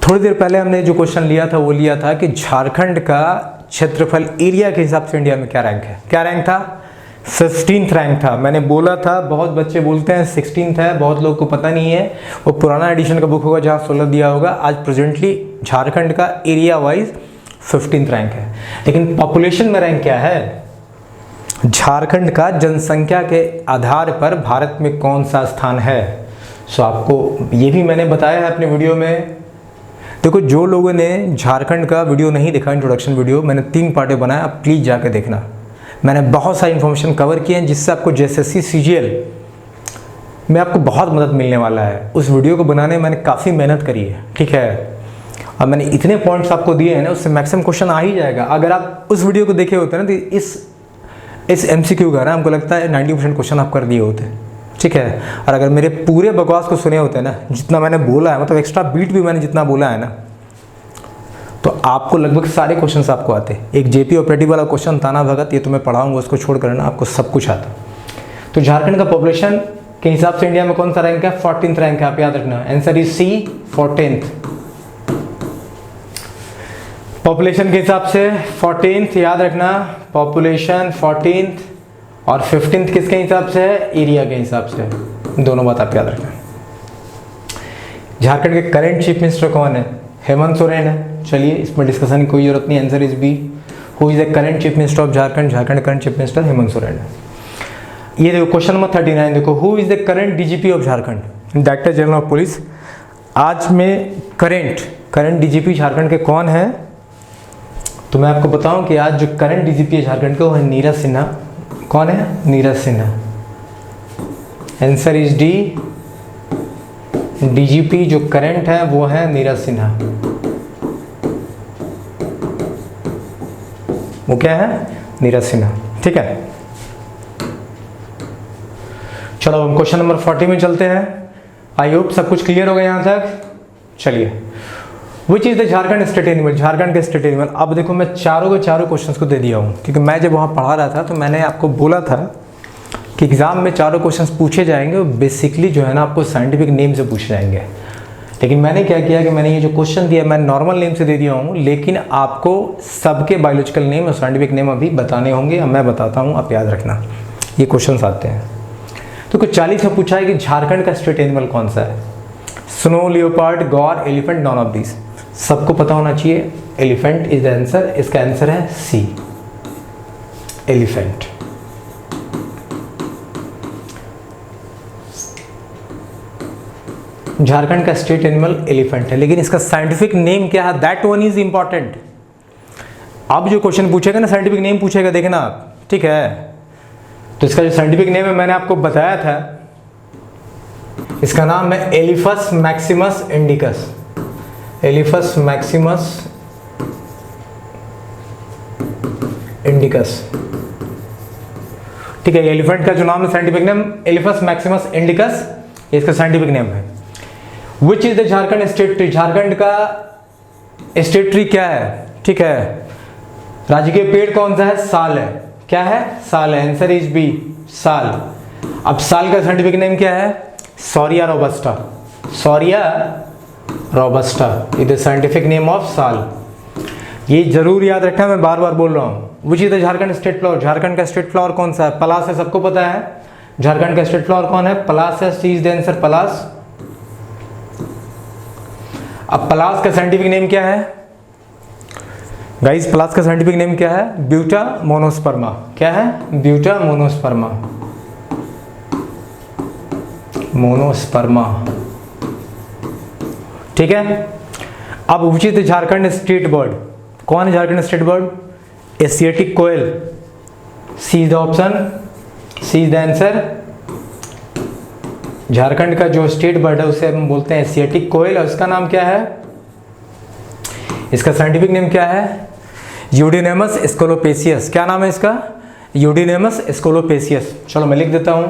थोड़ी देर पहले हमने जो क्वेश्चन लिया था वो लिया था कि झारखंड का क्षेत्रफल एरिया के हिसाब से इंडिया में क्या रैंक है? क्या रैंक था? 15th रैंक था। मैंने बोला था, बहुत बच्चे बोलते हैं 16th है, बहुत लोगों को पता नहीं है। वो पुराना एडिशन का बुक होगा जहाँ 16 दिया होगा। आज प्रेजेंटली झारखंड का एरिया वाइज 15th रैंक है। लेकिन पॉपुलेशन में रैंक क्या है? झारखंड का जनसंख्या के आधार पर भारत में कौन सा स्थान है? सो आपको ये भी मैंने बताया है अपने वीडियो में। देखो, जो लोगों ने झारखंड का वीडियो नहीं देखा, इंट्रोडक्शन वीडियो, मैंने 3 पार्टें बनाया, आप प्लीज़ जाके देखना। मैंने बहुत सारी इन्फॉर्मेशन कवर की है जिससे आपको JSSC CGL में आपको बहुत मदद मिलने वाला है। उस वीडियो को बनाने में मैंने काफ़ी मेहनत करी है, ठीक है। और मैंने इतने पॉइंट्स आपको दिए हैं ना, उससे मैक्सिमम क्वेश्चन आ ही जाएगा। अगर आप उस वीडियो को देखे होते ना तो इस MCQ का ना हमको लगता है 90% क्वेश्चन आप कर दिए होते, ठीक है। और अगर मेरे पूरे बकवास को सुने होते ना, जितना मैंने बोला है, मतलब एक्स्ट्रा बीट भी मैंने जितना बोला है ना, तो आपको लगभग सारे क्वेश्चंस आपको आते। एक JP ऑपरेटिव वाला क्वेश्चन ताना भगत, ये तो मैं पढ़ाऊंगा, उसको छोड़ कर ना आपको सब कुछ आता। तो झारखंड का पॉपुलेशन के हिसाब से इंडिया में कौन सा रैंक है? 14th रैंक है, आप याद रखना। Answer is C, 14th। Population के हिसाब से 14th याद रखना, पॉपुलेशन 14th, और 15th किसके हिसाब से है, एरिया के हिसाब से। दोनों बात आप याद रखना। झारखंड के करंट चीफ मिनिस्टर कौन है, हेमंत सोरेन है। चलिए इसमें डिस्कशन की कोई जरूरत नहीं, answer is B. Who is the current chief minister of Jharkhand, Jharkhand current chief minister Hemant Soren है। ये देखो क्वेश्चन नंबर 39 देखो, who is the current DGP of Jharkhand, director general of police. आज में करंट डीजीपी झारखंड के कौन है, तो मैं आपको बताऊं कि आज जो करंट डीजीपी है झारखंड के वो है नीरज सिन्हा। कौन है, Neeraj Sinha. Answer is D, DGP जो करंट है वो है नीरज सिन्हा। वो क्या है, नीरज सिन्हा। ठीक है, चलो हम क्वेश्चन नंबर 40 में चलते हैं। आई होप सब कुछ क्लियर हो गया यहाँ तक। चलिए, which is the Jharkhand state animal, Jharkhand के स्टेट एनिमल। अब देखो मैं चारों के चारों क्वेश्चंस को दे दिया हूँ, क्योंकि मैं जब वहाँ पढ़ा रहा था तो मैंने आपको बोला था कि एग्जाम में चारों क्वेश्चंस पूछे जाएंगे और बेसिकली जो है ना आपको साइंटिफिक नेम से पूछे जाएंगे। लेकिन मैंने क्या किया कि मैंने ये जो क्वेश्चन दिया मैं नॉर्मल नेम से दे दिया हूँ, लेकिन आपको सबके बायोलॉजिकल नेम और साइंटिफिक नेम अभी बताने होंगे, अब मैं बताता हूँ, आप याद रखना ये क्वेश्चन आते हैं। तो कुछ 40 में पूछा है कि झारखंड का स्टेट एनिमल कौन सा है, snow leopard, Gaur, elephant, non of these. सबको पता होना चाहिए एलिफेंट इज द आंसर। इसका आंसर है सी, एलिफेंट। झारखंड का स्टेट एनिमल एलिफेंट है, लेकिन इसका साइंटिफिक नेम क्या है, दैट वन इज इंपॉर्टेंट। अब जो क्वेश्चन पूछेगा ना साइंटिफिक नेम पूछेगा, देखना आप, ठीक है। तो इसका जो साइंटिफिक नेम है मैंने आपको बताया था, इसका नाम है Elephas maximus indicus. Elephas maximus indicus, ठीक है। एलिफेंट का जो नाम है scientific name Elephas maximus indicus, इसका साइंटिफिक नेम है। Which is the Jharkhand state tree, Jharkhand का स्टेट ट्री क्या है, ठीक है। राजकीय पेड़ कौन सा है, साल है। क्या है, साल है। आंसर इज बी, साल। अब साल का साइंटिफिक नेम क्या है, Shorea robusta. Shorea robusta is the scientific name of sal. ये जरूर याद रखना, मैं बार बार बोल रहा हूँ। Which is the Jharkhand state flower, Jharkhand का स्टेट फ्लावर कौन सा है, पलास है, सबको पता है। झारखंड का स्टेट फ्लावर कौन है, पलास है। सी इज द आंसर, पलास। अब पलास का साइंटिफिक नेम क्या है गाइस, पलास का साइंटिफिक नेम क्या है, ब्यूटा मोनोस्पर्मा। क्या है, ब्यूटा मोनोस्पर्मा, मोनोस्पर्मा, ठीक है। अब उचित झारखंड स्टेट बर्ड, कौन है Jharkhand state bird, Asiatic koel. C is the option, C is the answer. Jharkhand का जो स्टेट बर्ड है उसे हम बोलते हैं एशियाटिक कोयल, और इसका नाम क्या है, इसका साइंटिफिक नेम क्या है, यूडिनेमस स्कोलोपेसियस। क्या नाम है इसका, यूडिनेमस स्कोलोपेसियस। चलो मैं लिख देता हूं,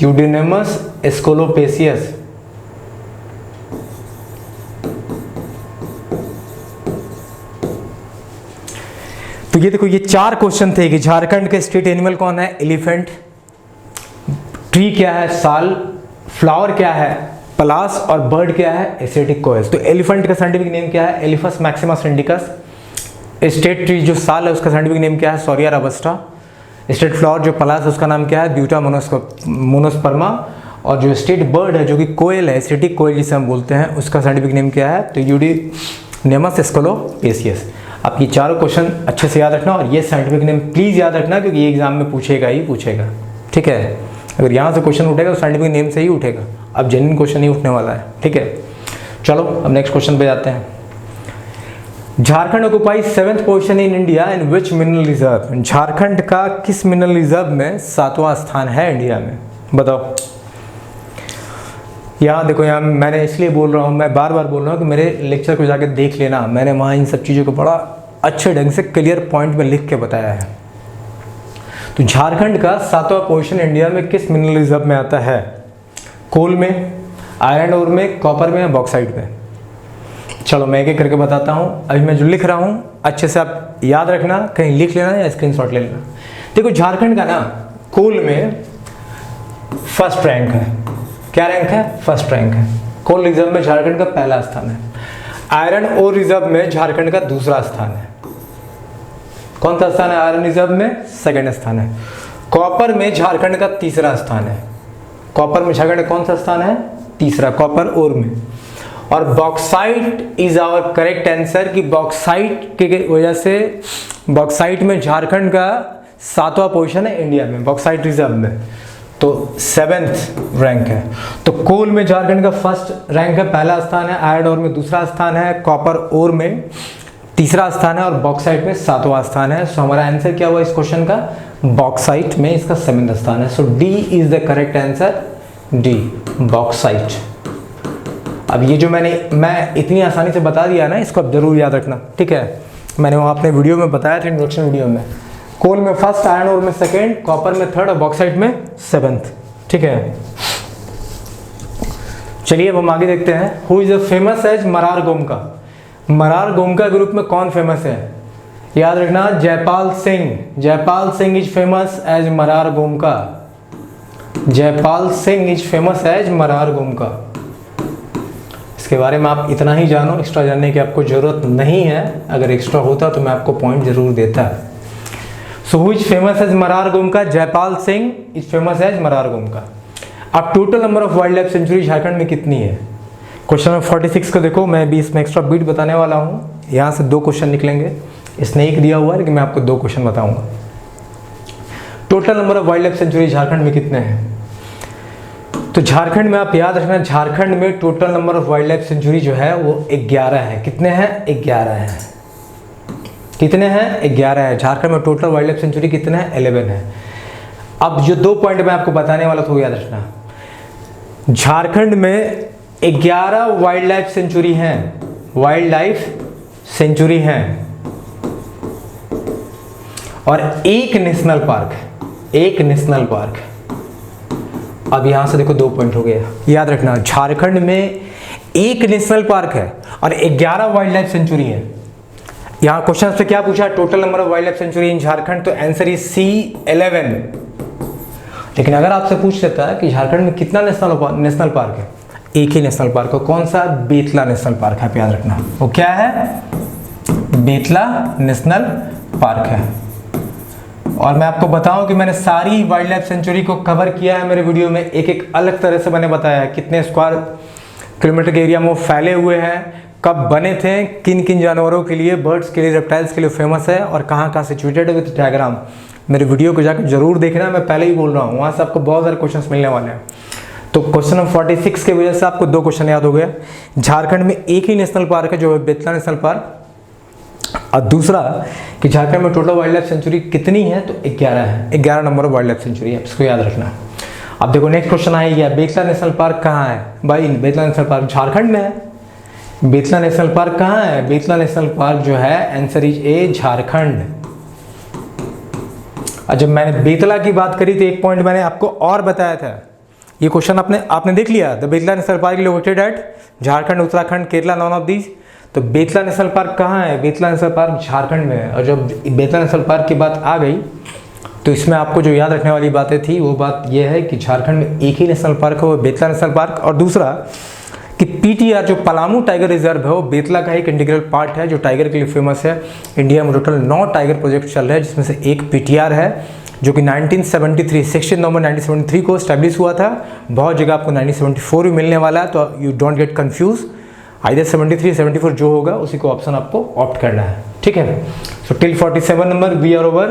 यूडिनेमस स्कोलोपेसियस। तो ये देखो, ये चार क्वेश्चन थे कि झारखंड के स्टेट एनिमल कौन है, एलिफेंट। ट्री क्या है, साल। फ्लावर क्या है, पलास। और बर्ड क्या है, एशियाटिक कोयल। तो एलिफेंट का साइंटिफिक नेम क्या है, Elephas maximus indicus. State tree जो साल है उसका साइंटिफिक नेम क्या है, सॉरिया रोबस्टा। स्टेट फ्लावर जो पलास है उसका नाम क्या है, ब्यूटा मोनोस्पर्मा। और जो स्टेट बर्ड है जो कि कोयल है, एशियाटिक कोयल जिसे हम बोलते हैं, उसका साइंटिफिक नेम क्या है, तो यूडिनेमस स्कोलोपेसियस। आप ये चारों क्वेश्चन अच्छे से याद रखना, और ये साइंटिफिक नेम प्लीज़ याद रखना, क्योंकि ये एग्जाम में पूछेगा ही पूछेगा, ठीक है। अगर यहाँ से क्वेश्चन उठेगा तो साइंटिफिक नेम से ही उठेगा, अब जेन्युइन क्वेश्चन ही उठने वाला है, ठीक है। चलो अब नेक्स्ट क्वेश्चन पे जाते हैं। Jharkhand occupies 7th position in India in which mineral reserve, Jharkhand का किस मिनरल रिजर्व में 7वां स्थान है इंडिया में, बताओ। यहाँ देखो, यहाँ मैंने इसलिए बोल रहा हूँ, मैं बार बार बोल रहा हूँ कि मेरे लेक्चर को जाकर देख लेना, मैंने वहाँ इन सब चीज़ों को बड़ा अच्छे ढंग से क्लियर पॉइंट में लिख के बताया है। तो झारखंड का 7वां पोजीशन इंडिया में किस मिनरल रिजर्व में आता है, कोल में, आयरन ओर में, कॉपर में या बॉक्साइट में। चलो मैं एक एक करके बताता हूँ। अभी मैं जो लिख रहा हूँ अच्छे से आप याद रखना, कहीं लिख लेना या स्क्रीनशॉट ले लेना। देखो झारखंड का ना कोल में फर्स्ट रैंक है। क्या रैंक है, फर्स्ट रैंक है। कोल रिजर्व में झारखंड का पहला स्थान है। आयरन ओर रिजर्व में झारखंड का दूसरा स्थान है। कौन सा स्थान है आयरन रिजर्व में? सेकंड स्थान है। कॉपर में झारखंड का तीसरा स्थान है। कॉपर में झारखंड का कौन सा स्थान है? तीसरा, कॉपर ओर में। और bauxite is our correct answer, कि बॉक्साइट की वजह से बॉक्साइट में झारखंड का 7वां पोजीशन है इंडिया में, बॉक्साइट रिजर्व में, तो 7th रैंक है। तो कोल में झारखंड का फर्स्ट रैंक है, पहला स्थान है। आयरन ओर में दूसरा स्थान है, कॉपर ओर में तीसरा स्थान है, और बॉक्साइट में 7वां स्थान है। सो हमारा आंसर क्या हुआ इस क्वेश्चन का? बॉक्साइट में इसका 7th स्थान है। So D is the correct answer, D bauxite. अब ये जो मैं इतनी आसानी से बता दिया ना, इसको अब जरूर याद रखना, ठीक है। मैंने वो अपने वीडियो में बताया था, इंट्रोडक्शन वीडियो में। कोल में फर्स्ट, आयरन ओर में सेकंड, कॉपर में थर्ड और बॉक्साइट में 7th, ठीक है। चलिए अब हम आगे देखते हैं। Who is famous as Marang Gomke? Marang Gomke group में कौन फेमस है? याद रखना, Jaipal Singh. Jaipal Singh is famous as Marang Gomke. Jaipal Singh is famous as Marang Gomke. इसके बारे में आप इतना ही जानो, एक्स्ट्रा जानने की आपको जरूरत नहीं है। अगर एक्स्ट्रा होता तो मैं आपको पॉइंट जरूर देता। So who is famous as Marang Gomke? Jaipal Singh is famous as Marang Gomke. अब total number of wildlife sanctuary Jharkhand में कितनी है? क्वेश्चन नंबर 46 को देखो, मैं भी इसमें एक्स्ट्रा बीट बताने वाला हूँ। यहाँ से 2 क्वेश्चन निकलेंगे। इसने एक दिया हुआ है, लेकिन मैं आपको 2 क्वेश्चन बताऊंगा। Total number of wildlife sanctuary Jharkhand में कितने हैं? तो झारखंड में आप याद रखना, झारखंड में total number of wildlife century जो है वो 11 है। कितने हैं? 11 है। कितने हैं? 11 है। झारखंड में टोटल वाइल्ड लाइफ सेंचुरी कितने हैं? 11 है। अब जो 2 पॉइंट मैं आपको बताने वाला था वो याद रखना। झारखंड में 11 वाइल्ड लाइफ सेंचुरी हैं, वाइल्ड लाइफ सेंचुरी हैं, और एक नेशनल पार्क है, एक नेशनल पार्क है। अब यहां से देखो 2 पॉइंट हो गया। याद रखना, झारखंड में एक नेशनल पार्क है और 11 वाइल्ड लाइफ सेंचुरी है। यहां क्वेश्चन से क्या पूछा? Total number of wildlife sanctuary in Jharkhand, तो आंसर इज सी 11। लेकिन अगर आपसे पूछ लेता है कि झारखंड में कितना नेशनल पार्क है, एक ही नेशनल पार्क है। कौन सा? बेतला नेशनल पार्क है। आप याद रखना, वो क्या है? बेतला नेशनल पार्क है। और मैं आपको बताऊं कि मैंने सारी वाइल्ड लाइफ सेंचुरी को कवर किया है मेरे वीडियो में, एक एक अलग तरह से मैंने बताया है कितने स्क्वायर किलोमीटर के एरिया में वो फैले हुए हैं, कब बने थे, किन किन जानवरों के लिए, बर्ड्स के लिए, रेप्टाइल्स के लिए फेमस है, और कहाँ कहाँ सिचुएटेड है विद डायग्राम। मेरे वीडियो को जाकर जरूर देखना, मैं पहले ही बोल रहा हूँ, वहाँ से आपको बहुत सारे क्वेश्चन मिलने वाले हैं। तो क्वेश्चन नंबर 46 के वजह से आपको 2 क्वेश्चन याद हो गया। झारखंड में एक ही नेशनल पार्क है जो है बेतला नेशनल पार्क, और दूसरा कि झारखंड में टोटल वाइल्ड लाइफ सेंचुरी कितनी है, तो 11 है। 11 number of wildlife century है, इसको याद रखना। अब देखो नेक्स्ट क्वेश्चन आ गया, बेतला नेशनल पार्क कहाँ है? भाई बेतला नेशनल पार्क झारखंड में है। बेतला नेशनल पार्क कहाँ है? बेतला नेशनल पार्क जो है आंसर इज ए, झारखंड। और जब मैंने बेतला की बात करी तो एक पॉइंट मैंने आपको और बताया था। ये क्वेश्चन आपने देख लिया। The Betla national park located at Jharkhand, Uttarakhand, Kerala, non of these. तो बेतला नेशनल पार्क कहाँ है? बेतला नेशनल पार्क झारखंड में है। और जब बेतला नेशनल पार्क की बात आ गई तो इसमें आपको जो याद रखने वाली बातें थी वो बात यह है कि झारखंड में एक ही नेशनल पार्क है, वो बेतला नेशनल पार्क। और दूसरा कि पीटीआर जो पलामू टाइगर रिजर्व है वो बेतला का एक इंटीग्रल पार्ट है जो टाइगर के लिए फेमस है। इंडिया में टोटल 9 टाइगर प्रोजेक्ट चल रहे हैं, जिसमें से एक पीटीआर है जो कि 1973 16 नवंबर 1973 को स्टैब्लिश हुआ था। बहुत जगह आपको 1974 भी मिलने वाला है, तो you don't get confuse, either 73 74 जो होगा उसी को ऑप्शन आपको ऑप्ट करना है, ठीक है। So till 47 number we are over.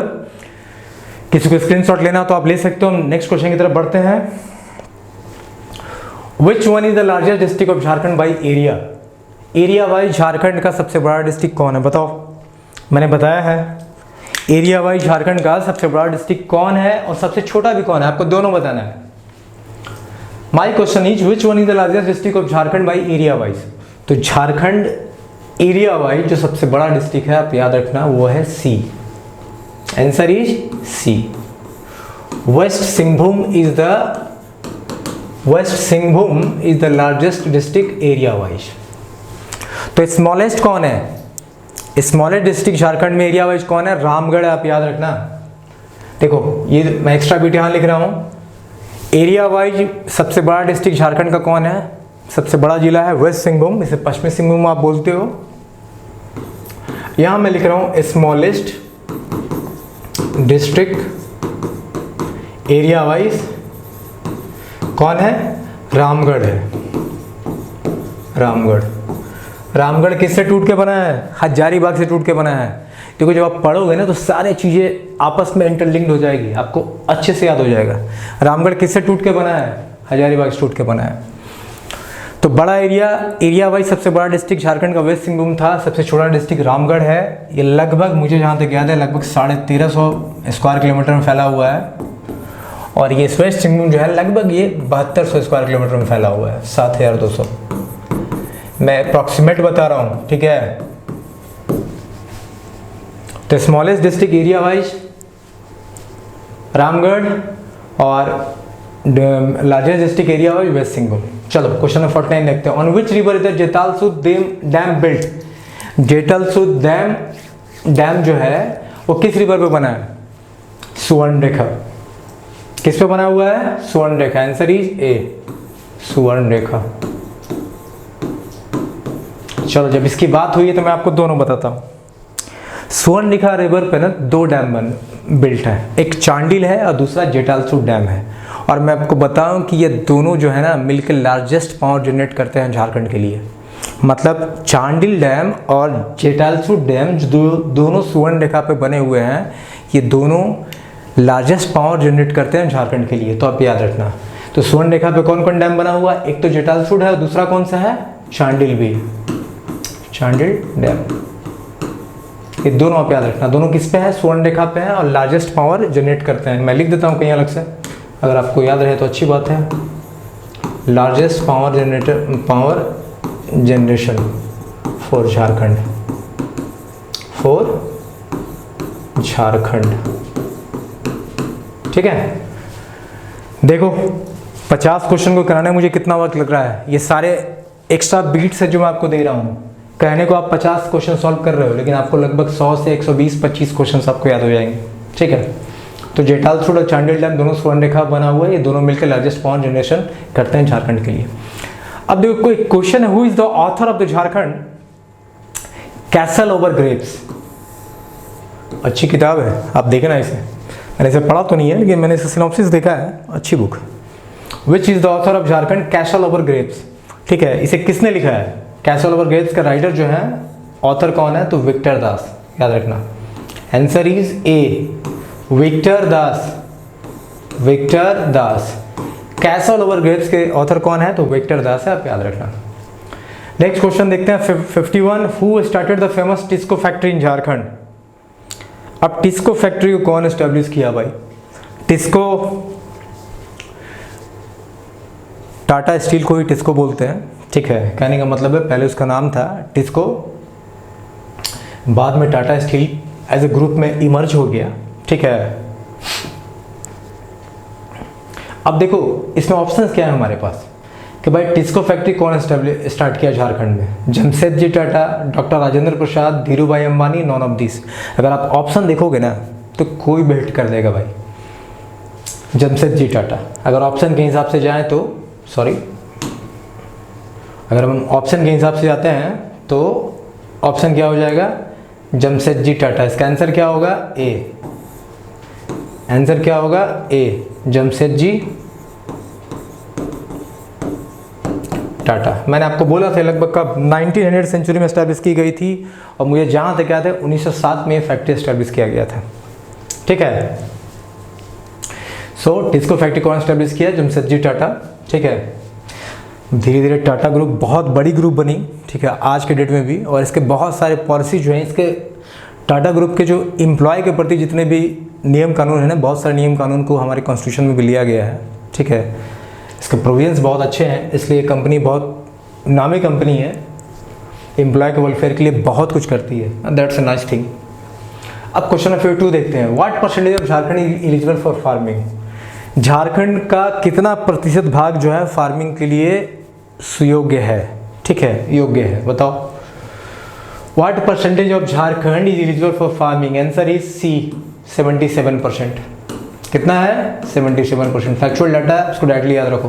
किसी को स्क्रीनशॉट लेना तो आप ले सकते हो। नेक्स्ट क्वेश्चन की तरफ बढ़ते हैं। Which one is the largest district of Jharkhand by area? Area wise Jharkhand का सबसे बड़ा डिस्ट्रिक्ट कौन है? बताओ। मैंने बताया है एरिया वाइज झारखंड का सबसे बड़ा डिस्ट्रिक्ट कौन है और सबसे छोटा भी कौन है, आपको दोनों बताना है। My question is which one is the largest district of Jharkhand by area wise. तो झारखंड एरिया वाइज जो सबसे बड़ा डिस्ट्रिक्ट है आप याद रखना वो है C, answer is C. West Singhbhum is the largest district area wise. तो स्मॉलेस्ट कौन है? स्मॉलेस्ट डिस्ट्रिक्ट झारखंड में एरिया वाइज कौन है? रामगढ़ है, आप याद रखना। देखो ये मैं एक्स्ट्रा बीट यहां लिख रहा हूं। एरिया वाइज सबसे बड़ा डिस्ट्रिक्ट झारखंड का कौन है? सबसे बड़ा जिला है वेस्ट सिंहभूम, इसे पश्चिमी सिंहभूम आप बोलते हो। यहाँ मैं लिख रहा हूँ स्मॉलेस्ट डिस्ट्रिक्ट एरिया वाइज कौन है? रामगढ़ है। रामगढ़ किससे टूट के बना है? हजारीबाग से टूट के बना है। क्योंकि जब आप पढ़ोगे ना तो सारे चीज़ें आपस में इंटरलिंक्ड हो जाएगी, आपको अच्छे से याद हो जाएगा। रामगढ़ किससे टूट के बना है? हजारीबाग से टूट के बना है। तो बड़ा एरिया वाइज सबसे बड़ा डिस्ट्रिक्ट झारखंड का वेस्ट सिंहभूम था, सबसे छोटा डिस्ट्रिक्ट रामगढ़ है। ये लगभग, मुझे जहाँ तक याद है, लगभग 1350 स्क्वायर किलोमीटर में फैला हुआ है। और ये वेस्ट सिंहभूम जो है लगभग ये 7200 स्क्वायर किलोमीटर में फैला हुआ है, 7200। मैं अप्रॉक्सीमेट बता रहा हूँ, ठीक है। तो smallest district area wise Ramgarh और largest district area wise west Singhbhum. चलो क्वेश्चन नंबर 49 देखते हैं। On which river is the Getalsud dam built? Getalsud dam जो है वो किस रिवर पे बना है? सुवर्णरेखा। किस पे बना हुआ है? सुवर्णरेखा। आंसर इज ए, सुवर्णरेखा। चलो जब इसकी बात हुई है तो मैं आपको दोनों बताता हूँ। सुवर्णरेखा रिवर पे ना 2 डैम बिल्ट है, एक चांडिल है और दूसरा जेतालसूद डैम है। और मैं आपको बताऊं कि ये दोनों जो है ना मिलकर लार्जेस्ट पावर जनरेट करते हैं झारखंड के लिए। मतलब चांडिल डैम और जेतालसूद डैम जो दोनों सुवर्णरेखा पे बने हुए हैं, ये दोनों लार्जेस्ट पावर जनरेट करते हैं झारखंड के लिए, तो आप याद रखना। तो सुवर्णरेखा पे कौन कौन डैम बना हुआ है? एक तो जेतालसूद है और दूसरा कौन सा है? चांडिल भी, चांडिल डैम। ये दोनों आप याद रखना। दोनों किस पे है? सुवर्णरेखा पे है और लार्जेस्ट पावर जनरेट करते हैं। मैं लिख देता हूँ कहीं अलग से, अगर आपको याद रहे तो अच्छी बात है। Largest power generation for Jharkhand, ठीक है। देखो 50 क्वेश्चन को कराने में मुझे कितना वक्त लग रहा है। ये सारे एक्स्ट्रा बीट्स है जो मैं आपको दे रहा हूँ। कहने को आप 50 क्वेश्चन सॉल्व कर रहे हो, लेकिन आपको लगभग 100 से 120-25 क्वेश्चन आपको याद हो जाएंगे, ठीक है। तो जेतालसूद और चांडिल डैम दोनों सुवर्णरेखा बना हुआ है, ये दोनों मिलकर लार्जेस्ट पावर जनरेशन करते हैं झारखंड के लिए। अब देखो कोई क्वेश्चन है, who is the author of the Jharkhand castle over grapes? अच्छी किताब है, आप देखना इसे। मैंने इसे पढ़ा तो नहीं है, लेकिन मैंने इसे सिनॉप्सिस देखा है, अच्छी book. Which is the author of Jharkhand castle over grapes? ठीक है, इसे किसने लिखा है? कैसल ओवर ग्रेप्स का राइटर जो है, ऑथर कौन है? तो विक्टर दास, याद रखना। Answer is A, Victor Das. Castle over grapes के ऑथर कौन है? तो विक्टर दास है, आप याद रखना। नेक्स्ट क्वेश्चन देखते हैं 51। Who started the famous TISCO factory in Jharkhand? अब टिस्को फैक्ट्री को कौन एस्टेब्लिश किया भाई? टिस्को, टाटा स्टील को ही टिस्को बोलते हैं, ठीक है। कहने का मतलब है पहले उसका नाम था टिस्को, बाद में Tata steel as a group में इमर्ज हो गया, ठीक है। अब देखो इसमें ऑप्शंस क्या है हमारे पास कि भाई टिस्को फैक्ट्री कौन स्टार्ट किया झारखंड में? Jamshedji Tata, doctor Rajendra Prasad, Dhirubhai Ambani, none of this. अगर आप ऑप्शन देखोगे ना तो कोई भी हिट कर देगा भाई, जमशेदजी टाटा। अगर ऑप्शन के हिसाब से जाएं तो अगर हम ऑप्शन के हिसाब से जाते हैं तो ऑप्शन क्या हो जाएगा? जमशेदजी टाटा। इसका आंसर क्या होगा? ए। आंसर क्या होगा? ए, जमशेदजी टाटा। मैंने आपको बोला था लगभग कब 1900 सेंचुरी में एस्टैब्लिश की गई थी, और मुझे जहाँ तक याद है 1907 में फैक्ट्री एस्टैब्लिश किया गया था, ठीक है। सो टिस्को फैक्ट्री कौन एस्टैब्लिश किया? जमशेदजी टाटा, ठीक है। धीरे धीरे टाटा ग्रुप बहुत बड़ी ग्रुप बनी, ठीक है, आज के डेट में भी। और इसके बहुत सारे पॉलिसी जो हैं, इसके टाटा ग्रुप के जो एम्प्लॉय के प्रति जितने भी नियम कानून है ना, बहुत सारे नियम कानून को हमारे कॉन्स्टिट्यूशन में भी लिया गया है, ठीक है। इसके प्रोविजंस बहुत अच्छे हैं, इसलिए कंपनी बहुत नामी कंपनी है, एम्प्लॉय के वेलफेयर के लिए बहुत कुछ करती है। That's a nice thing. अब क्वेश्चन नंबर 2 देखते हैं। What percentage of Jharkhand is eligible for farming? Jharkhand का कितना प्रतिशत भाग जो है फार्मिंग के लिए सुयोग्य है, ठीक है, योग्य है? बताओ। What percentage of Jharkhand is eligible for farming? Answer is C, 77%। कितना है? 77%। फैक्चुअल डाटा है, उसको डायरेक्टली याद रखो।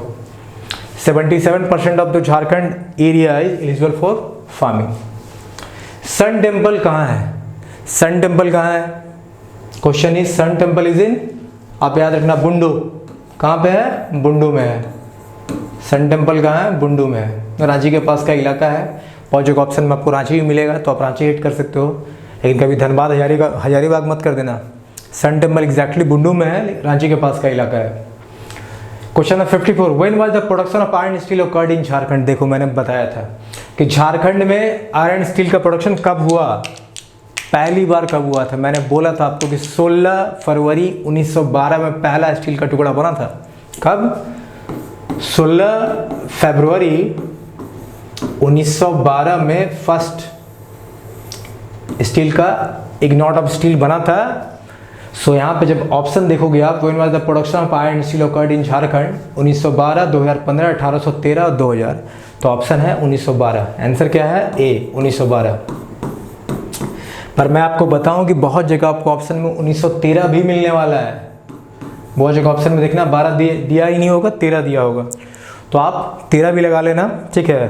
77% of the Jharkhand area is eligible for farming. Sun temple कहाँ है? सन टेम्पल कहाँ है? Question is sun temple is in, आप याद रखना, बुंडू। कहाँ पे है? बुंडू में है। सन टेम्पल कहाँ है? बुंडू में है। रांची के पास का इलाका है। और जो ऑप्शन में आपको रांची भी मिलेगा तो आप रांची हिट कर सकते हो, लेकिन कभी धनबाद हजारीबाग मत कर देना। सन टेम्पल एग्जैक्टली बुंडू में है, रांची के पास का इलाका है। Question number 54, when was the production of iron steel occurred in Jharkhand? देखो मैंने बताया था कि झारखंड में आयरन स्टील का प्रोडक्शन कब हुआ, पहली बार कब हुआ था। मैंने बोला था आपको कि 16 फरवरी 1912 में पहला स्टील का टुकड़ा बना था। कब? 16 फरवरी 1912 में फर्स्ट स्टील का एक नॉट ऑफ स्टील बना था। सो यहाँ पे जब ऑप्शन देखोगे आप, when was the production of iron steel occurred in Jharkhand, 1912, 2015, 1813 और 2000, तो ऑप्शन है 1912। आंसर क्या है? ए, 1912। पर मैं आपको बताऊं कि बहुत जगह आपको ऑप्शन में 1913 भी मिलने वाला है। बहुत जगह ऑप्शन में देखना 12 दिया ही नहीं होगा, 13 दिया होगा, तो आप 13 भी लगा लेना। ठीक है,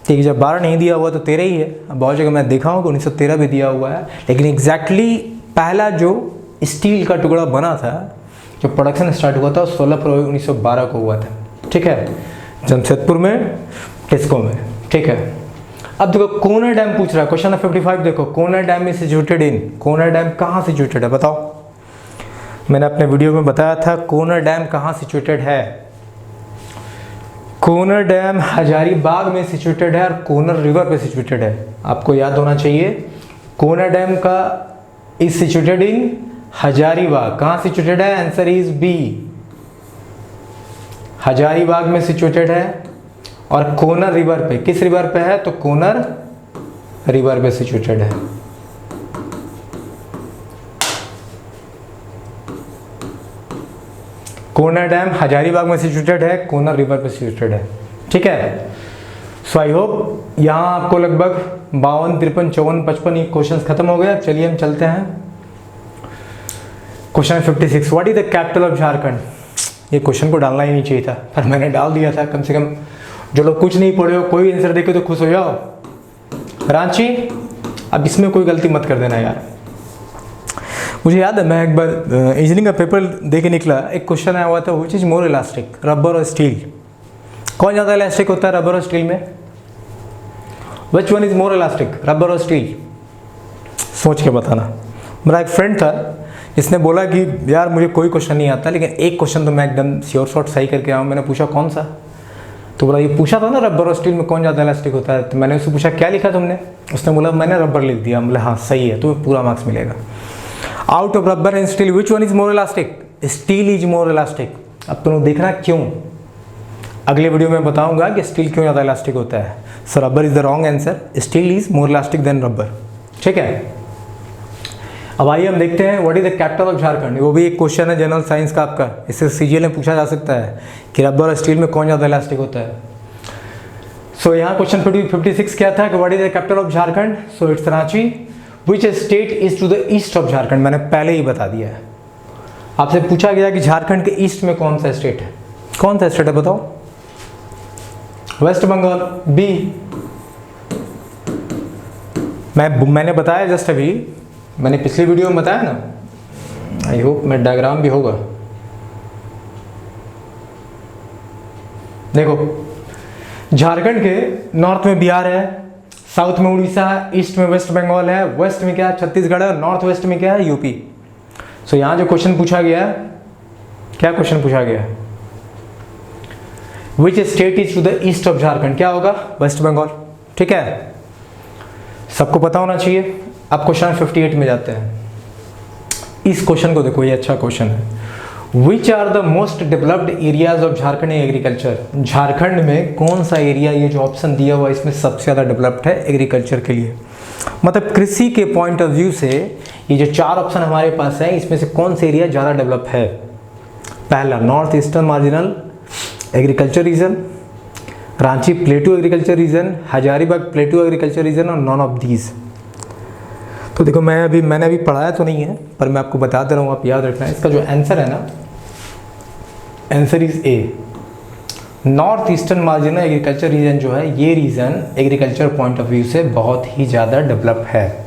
ठीक है। जब 12 नहीं दिया हुआ तो 13 ही है। अब बहुत जगह मैं देखा हूँ कि 1913 भी दिया हुआ है, लेकिन एग्जैक्टली पहला जो स्टील का टुकड़ा बना था, जो प्रोडक्शन स्टार्ट हुआ था, 16 फरवरी 1912 को हुआ था। ठीक है, जमशेदपुर में, टिस्को में। ठीक है, अब देखो कोनर डैम पूछ रहा है, क्वेश्चन नंबर 55 देखो, Conor dam is situated in, Conor dam कहाँ सिचुएटेड है बताओ? मैंने अपने वीडियो में बताया था कोनर डैम कहाँ सिचुएटेड है। कोनर डैम हजारीबाग में सिचुएटेड है और कोनर रिवर पे सिचुएटेड है। आपको याद होना चाहिए, कोनर डैम का इज सिचुएटेड इन हजारीबाग। कहाँ सिचुएटेड है? आंसर इज बी, हजारीबाग में सिचुएटेड है। और कोनर रिवर पे, किस रिवर पे है? तो कोनर रिवर पे सिचुएटेड है। कोनर डैम हजारीबाग में सिचुएटेड है, कोनर रिवर पे सिचुएटेड है। ठीक है, सो आई होप यहाँ आपको लगभग 52, 53, 54, 55 ये क्वेश्चन खत्म हो गए। चलिए हम चलते हैं question 56, what is the capital of Jharkhand? ये क्वेश्चन को डालना ही नहीं चाहिए था, पर मैंने डाल दिया था। कम से कम जो लोग कुछ नहीं पढ़े हो, कोई आंसर देखे तो खुश हो जाओ। रांची। अब इसमें कोई गलती मत कर देना यार। मुझे याद है मैं एक बार इंजीनियरिंग का पेपर दे के निकला, एक क्वेश्चन आया हुआ था, which is more elastic, rubber और स्टील? कौन ज़्यादा इलास्टिक होता है रबर और स्टील में? विच one is more elastic, rubber और स्टील? सोच के बताना। मेरा एक फ्रेंड था जिसने बोला कि यार मुझे कोई क्वेश्चन नहीं आता, लेकिन एक क्वेश्चन तो मैं एकदम श्योर शॉट सही करके आऊँ। मैंने पूछा कौन सा? तो बोला ये पूछा था ना रबर और स्टील में कौन ज़्यादा इलास्टिक होता है। तो मैंने उससे पूछा क्या लिखा तुमने? उसने बोला मैंने रबर लिख दिया। बोला हाँ सही है, तुम्हें पूरा मार्क्स मिलेगा। Out of rubber and steel which one is more elastic? Steel is more elastic. अब तुम देखना क्यों, अगले वीडियो में बताऊंगा कि स्टील क्यों ज़्यादा इलास्टिक होता है। So rubber is the wrong answer, steel is more elastic than rubber. ठीक है, अब आइए हम देखते हैं what is the capital of Jharkhand. वो भी एक क्वेश्चन है जनरल साइंस का आपका, इससे सीजीएल में पूछा जा सकता है कि रबर और स्टील में कौन ज़्यादा इलास्टिक होता है। सो यहाँ क्वेश्चन 56 क्या था कि what is the capital of Jharkhand? So it's Ranchi. Which state is to the east of Jharkhand? मैंने पहले ही बता दिया है। आपसे पूछा गया कि झारखंड के ईस्ट में कौन सा स्टेट है? कौन सा स्टेट है बताओ? वेस्ट बंगाल, बी। मैंने बताया जस्ट अभी, मैंने पिछली वीडियो में बताया ना। आई होप मैं डायग्राम भी होगा। देखो झारखंड के नॉर्थ में बिहार है, साउथ में उड़ीसा है, ईस्ट में वेस्ट बंगाल है, वेस्ट में क्या है? छत्तीसगढ़ है, नॉर्थ वेस्ट में क्या है? यूपी। सो यहाँ जो क्वेश्चन पूछा गया है, क्या क्वेश्चन पूछा गया है? Which state is to the east of Jharkhand? क्या होगा? वेस्ट बंगाल। ठीक है, सबको पता होना चाहिए। अब क्वेश्चन 58 में जाते हैं। इस क्वेश्चन को देखो, ये अच्छा क्वेश्चन है। Which are the most developed areas of Jharkhand in agriculture? Jharkhand में कौन सा एरिया, ये जो ऑप्शन दिया हुआ है इसमें सबसे ज़्यादा डेवलप्ड है एग्रीकल्चर के लिए? मतलब कृषि के पॉइंट ऑफ व्यू से ये जो 4 ऑप्शन हमारे पास है, इसमें से कौन सा एरिया ज़्यादा डेवलप है? पहला north eastern marginal agriculture region, Ranchi plateau agriculture region, Hazaribagh plateau agriculture region और नॉन ऑफ दीज। तो देखो मैंने अभी पढ़ाया तो नहीं है, पर मैं आपको बता दे रहा हूँ, आप याद रखना। इसका जो आंसर है ना, answer is A, north eastern marginal agriculture region जो है, ये region agriculture point of view से बहुत ही ज़्यादा डेवलप है।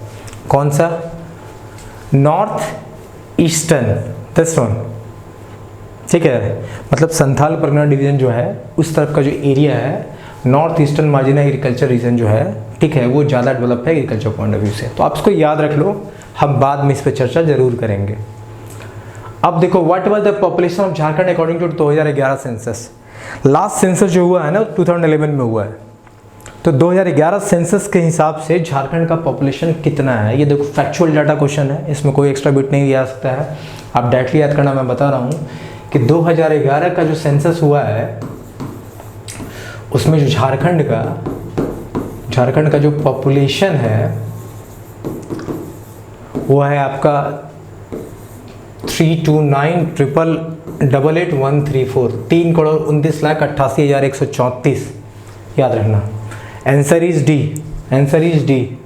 कौन सा? नॉर्थ ईस्टर्न, दिस वन, ठीक है। मतलब संथाल परगना डिवीजन जो है उस तरफ का जो एरिया है, north eastern marginal agriculture region जो है, ठीक है, वो ज़्यादा डेवलप है एग्रीकल्चर पॉइंट ऑफ व्यू से। तो आप इसको याद रख लो, हम बाद में इस पर चर्चा जरूर करेंगे। अब देखो, what was the population of Jharkhand according to 2011 census. Last census जो हुआ है ना 2011 में हुआ है, तो 2011 सेंसस के हिसाब से झारखंड का पॉपुलेशन कितना है, ये देखो फैक्चुअल डाटा क्वेश्चन है, इसमें कोई एक्स्ट्रा बिट नहीं दिया सकता है, आप डायरेक्टली याद करना। मैं बता रहा हूँ कि 2011 का जो सेंसस हुआ है उसमें जो झारखंड का जो पॉपुलेशन है वो है आपका 329,888,134, 3,29,88,134, याद रखना। Answer is D, answer is D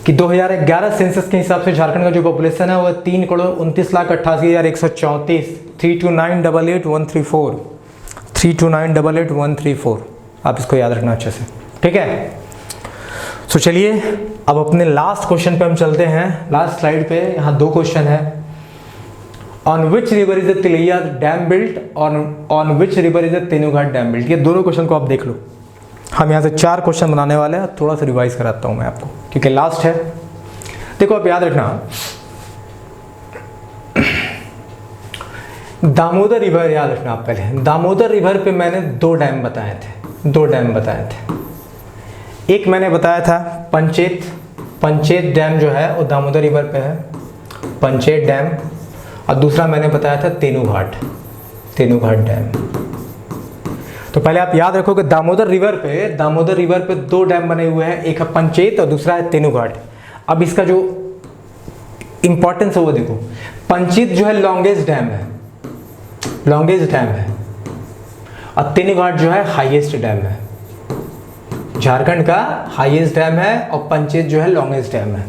कि 2011 सेंसस के हिसाब से झारखंड का जो पॉपुलेशन है वो 3,29,88,134, 329,88,134, 329,88,134। आप इसको याद रखना अच्छे से, ठीक है। तो चलिए अब अपने लास्ट क्वेश्चन पे हम चलते हैं। लास्ट स्लाइड पे यहाँ 2 क्वेश्चन है। On which river is the Tilaiya dam built, on which river is the Tenughat dam built. ये दोनों क्वेश्चन को आप देख लो। हम यहाँ से 4 क्वेश्चन बनाने वाले हैं, थोड़ा सा रिवाइज कराता हूँ मैं आपको क्योंकि लास्ट है। देखो आप याद रखना, दामोदर रिवर याद रखना आप पहले। दामोदर रिवर पे मैंने 2 डैम बताए थे, 2 डैम बताए थे। एक मैंने बताया था पंचेत डैम जो है वो दामोदर रिवर पे है, पंचेत डैम, और दूसरा मैंने बताया था तेनुघाट डैम। तो पहले आप याद रखो कि दामोदर रिवर पे 2 डैम बने हुए हैं, एक है पंचेत और दूसरा है तेनुघाट। अब इसका जो इंपॉर्टेंस है वो देखो, पंचेत जो है लॉन्गेस्ट डैम है, और तेनुघाट जो है हाईएस्ट डैम है। झारखंड का हाईएस्ट डैम है और पंचेत जो है लॉन्गेस्ट डैम है।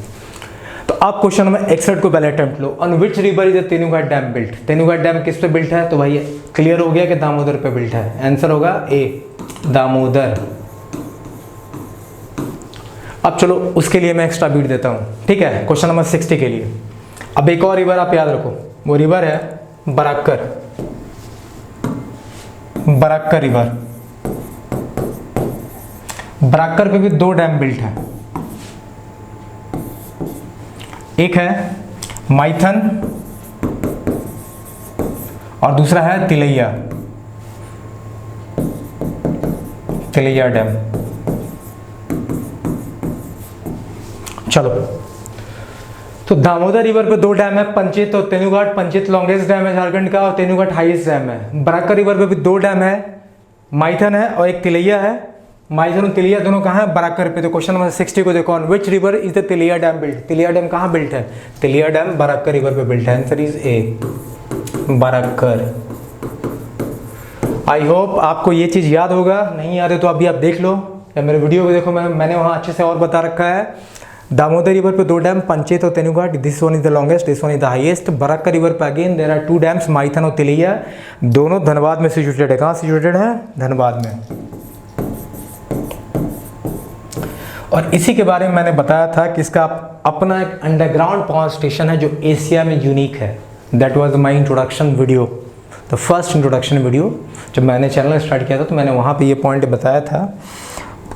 तो आप क्वेश्चन नंबर 61 को पहले attempt low. On which river is the Tenughat dam built. Tenughat dam किस पे बिल्ट है? तो भाई क्लियर हो गया कि दामोदर पे बिल्ट है। आंसर होगा ए, दामोदर। अब चलो उसके लिए मैं एक्स्ट्रा बीट देता हूं, ठीक है, क्वेश्चन नंबर 60 के लिए। अब एक और रिवर आप याद रखो, वो रिवर है बराक्कर रिवर। बराक्कर पे भी 2 डैम बिल्ट है, एक है माइथन और दूसरा है तिलैया डैम। चलो, तो दामोदर रिवर पे 2 डैम है, पंचेत और तेनुघाट। पंचेत लॉन्गेस्ट डैम है झारखंड का और तेनुघाट हाईएस्ट डैम है। बराक्कर रिवर पे भी 2 डैम है, माइथन है और एक तिलैया है। माइथन और तिलैया दोनों कहाँ है? बराक्कर पे। तो क्वेश्चन नंबर 60 को देखो, on which river is the Tilaiya dam built. Tilaiya dam कहाँ बिल्ट है? तिलैया डैम बराक्कर रिवर पे बिल्ट है। Answer is A, Barakar. I hope आपको ये चीज़ याद होगा, नहीं याद है तो अभी आप देख लो या मेरे वीडियो को देखो, मैंने वहाँ अच्छे से और बता रखा है। दामोदर रिवर पे 2 डैम, पंचेत और Tenughat, this one is the longest, this one is the highest. Barakar river पे again there are 2 dams, Maithon और तिलैया, दोनों धनबाद में सिचुएटेड है। कहाँ सिचुएटेड है? धनबाद में। और इसी के बारे में मैंने बताया था कि इसका अपना एक अंडरग्राउंड पावर स्टेशन है जो एशिया में यूनिक है। That was my introduction video, the first introduction video. जब मैंने चैनल स्टार्ट किया था तो मैंने वहाँ पे ये पॉइंट बताया था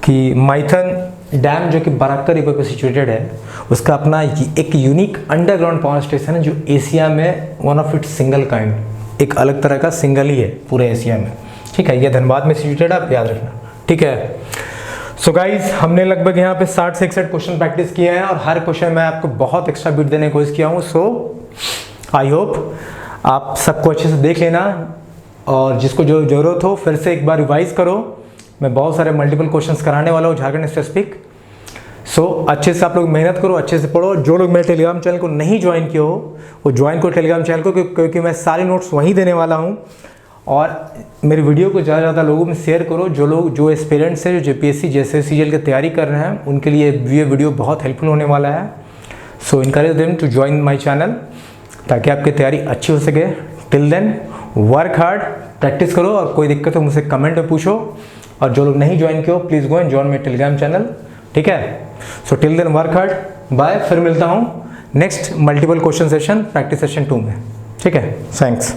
कि माइथन डैम जो कि बराक्कर रिवर पे सिचुएटेड है, उसका अपना एक यूनिक अंडरग्राउंड पावर स्टेशन है जो एशिया में one of its single kind, एक अलग तरह का सिंगल ही है पूरे एशिया में, ठीक है। ये धनबाद में सिचुएटेड है, आप याद रखना, ठीक है। सो गाइज, हमने लगभग यहाँ पे 60 से 61 क्वेश्चन प्रैक्टिस किए हैं और हर क्वेश्चन में आपको बहुत एक्स्ट्रा बिट देने की कोशिश किया हूँ। सो आई होप आप सबको अच्छे से देख लेना और जिसको जो ज़रूरत हो फिर से एक बार रिवाइज करो। मैं बहुत सारे मल्टीपल क्वेश्चंस कराने वाला हूँ झारखंड स्पेसिफिक। सो अच्छे से आप लोग मेहनत करो, अच्छे से पढ़ो। जो लोग मेरे टेलीग्राम चैनल को नहीं ज्वाइन किए हो वो ज्वाइन करो टेलीग्राम चैनल को, क्योंकि मैं सारे नोट्स वहीं देने वाला हूँ। और मेरी वीडियो को ज़्यादा से ज़्यादा लोगों में शेयर करो। जो एस्पिरेंट्स हैं, जो जेपीएससी जैसे सीजीएल की तैयारी कर रहे हैं, उनके लिए ये वीडियो बहुत हेल्पफुल होने वाला है। So encourage them to join my channel ताकि आपकी तैयारी अच्छी हो सके। Till then work hard, practice करो, और कोई दिक्कत हो मुझसे कमेंट में पूछो, और जो लोग नहीं ज्वाइन किए हो please go and join my Telegram channel, ठीक है। So till then work hard, bye, फिर मिलता हूँ next multiple question session practice session 2 में, ठीक है। थैंक्स।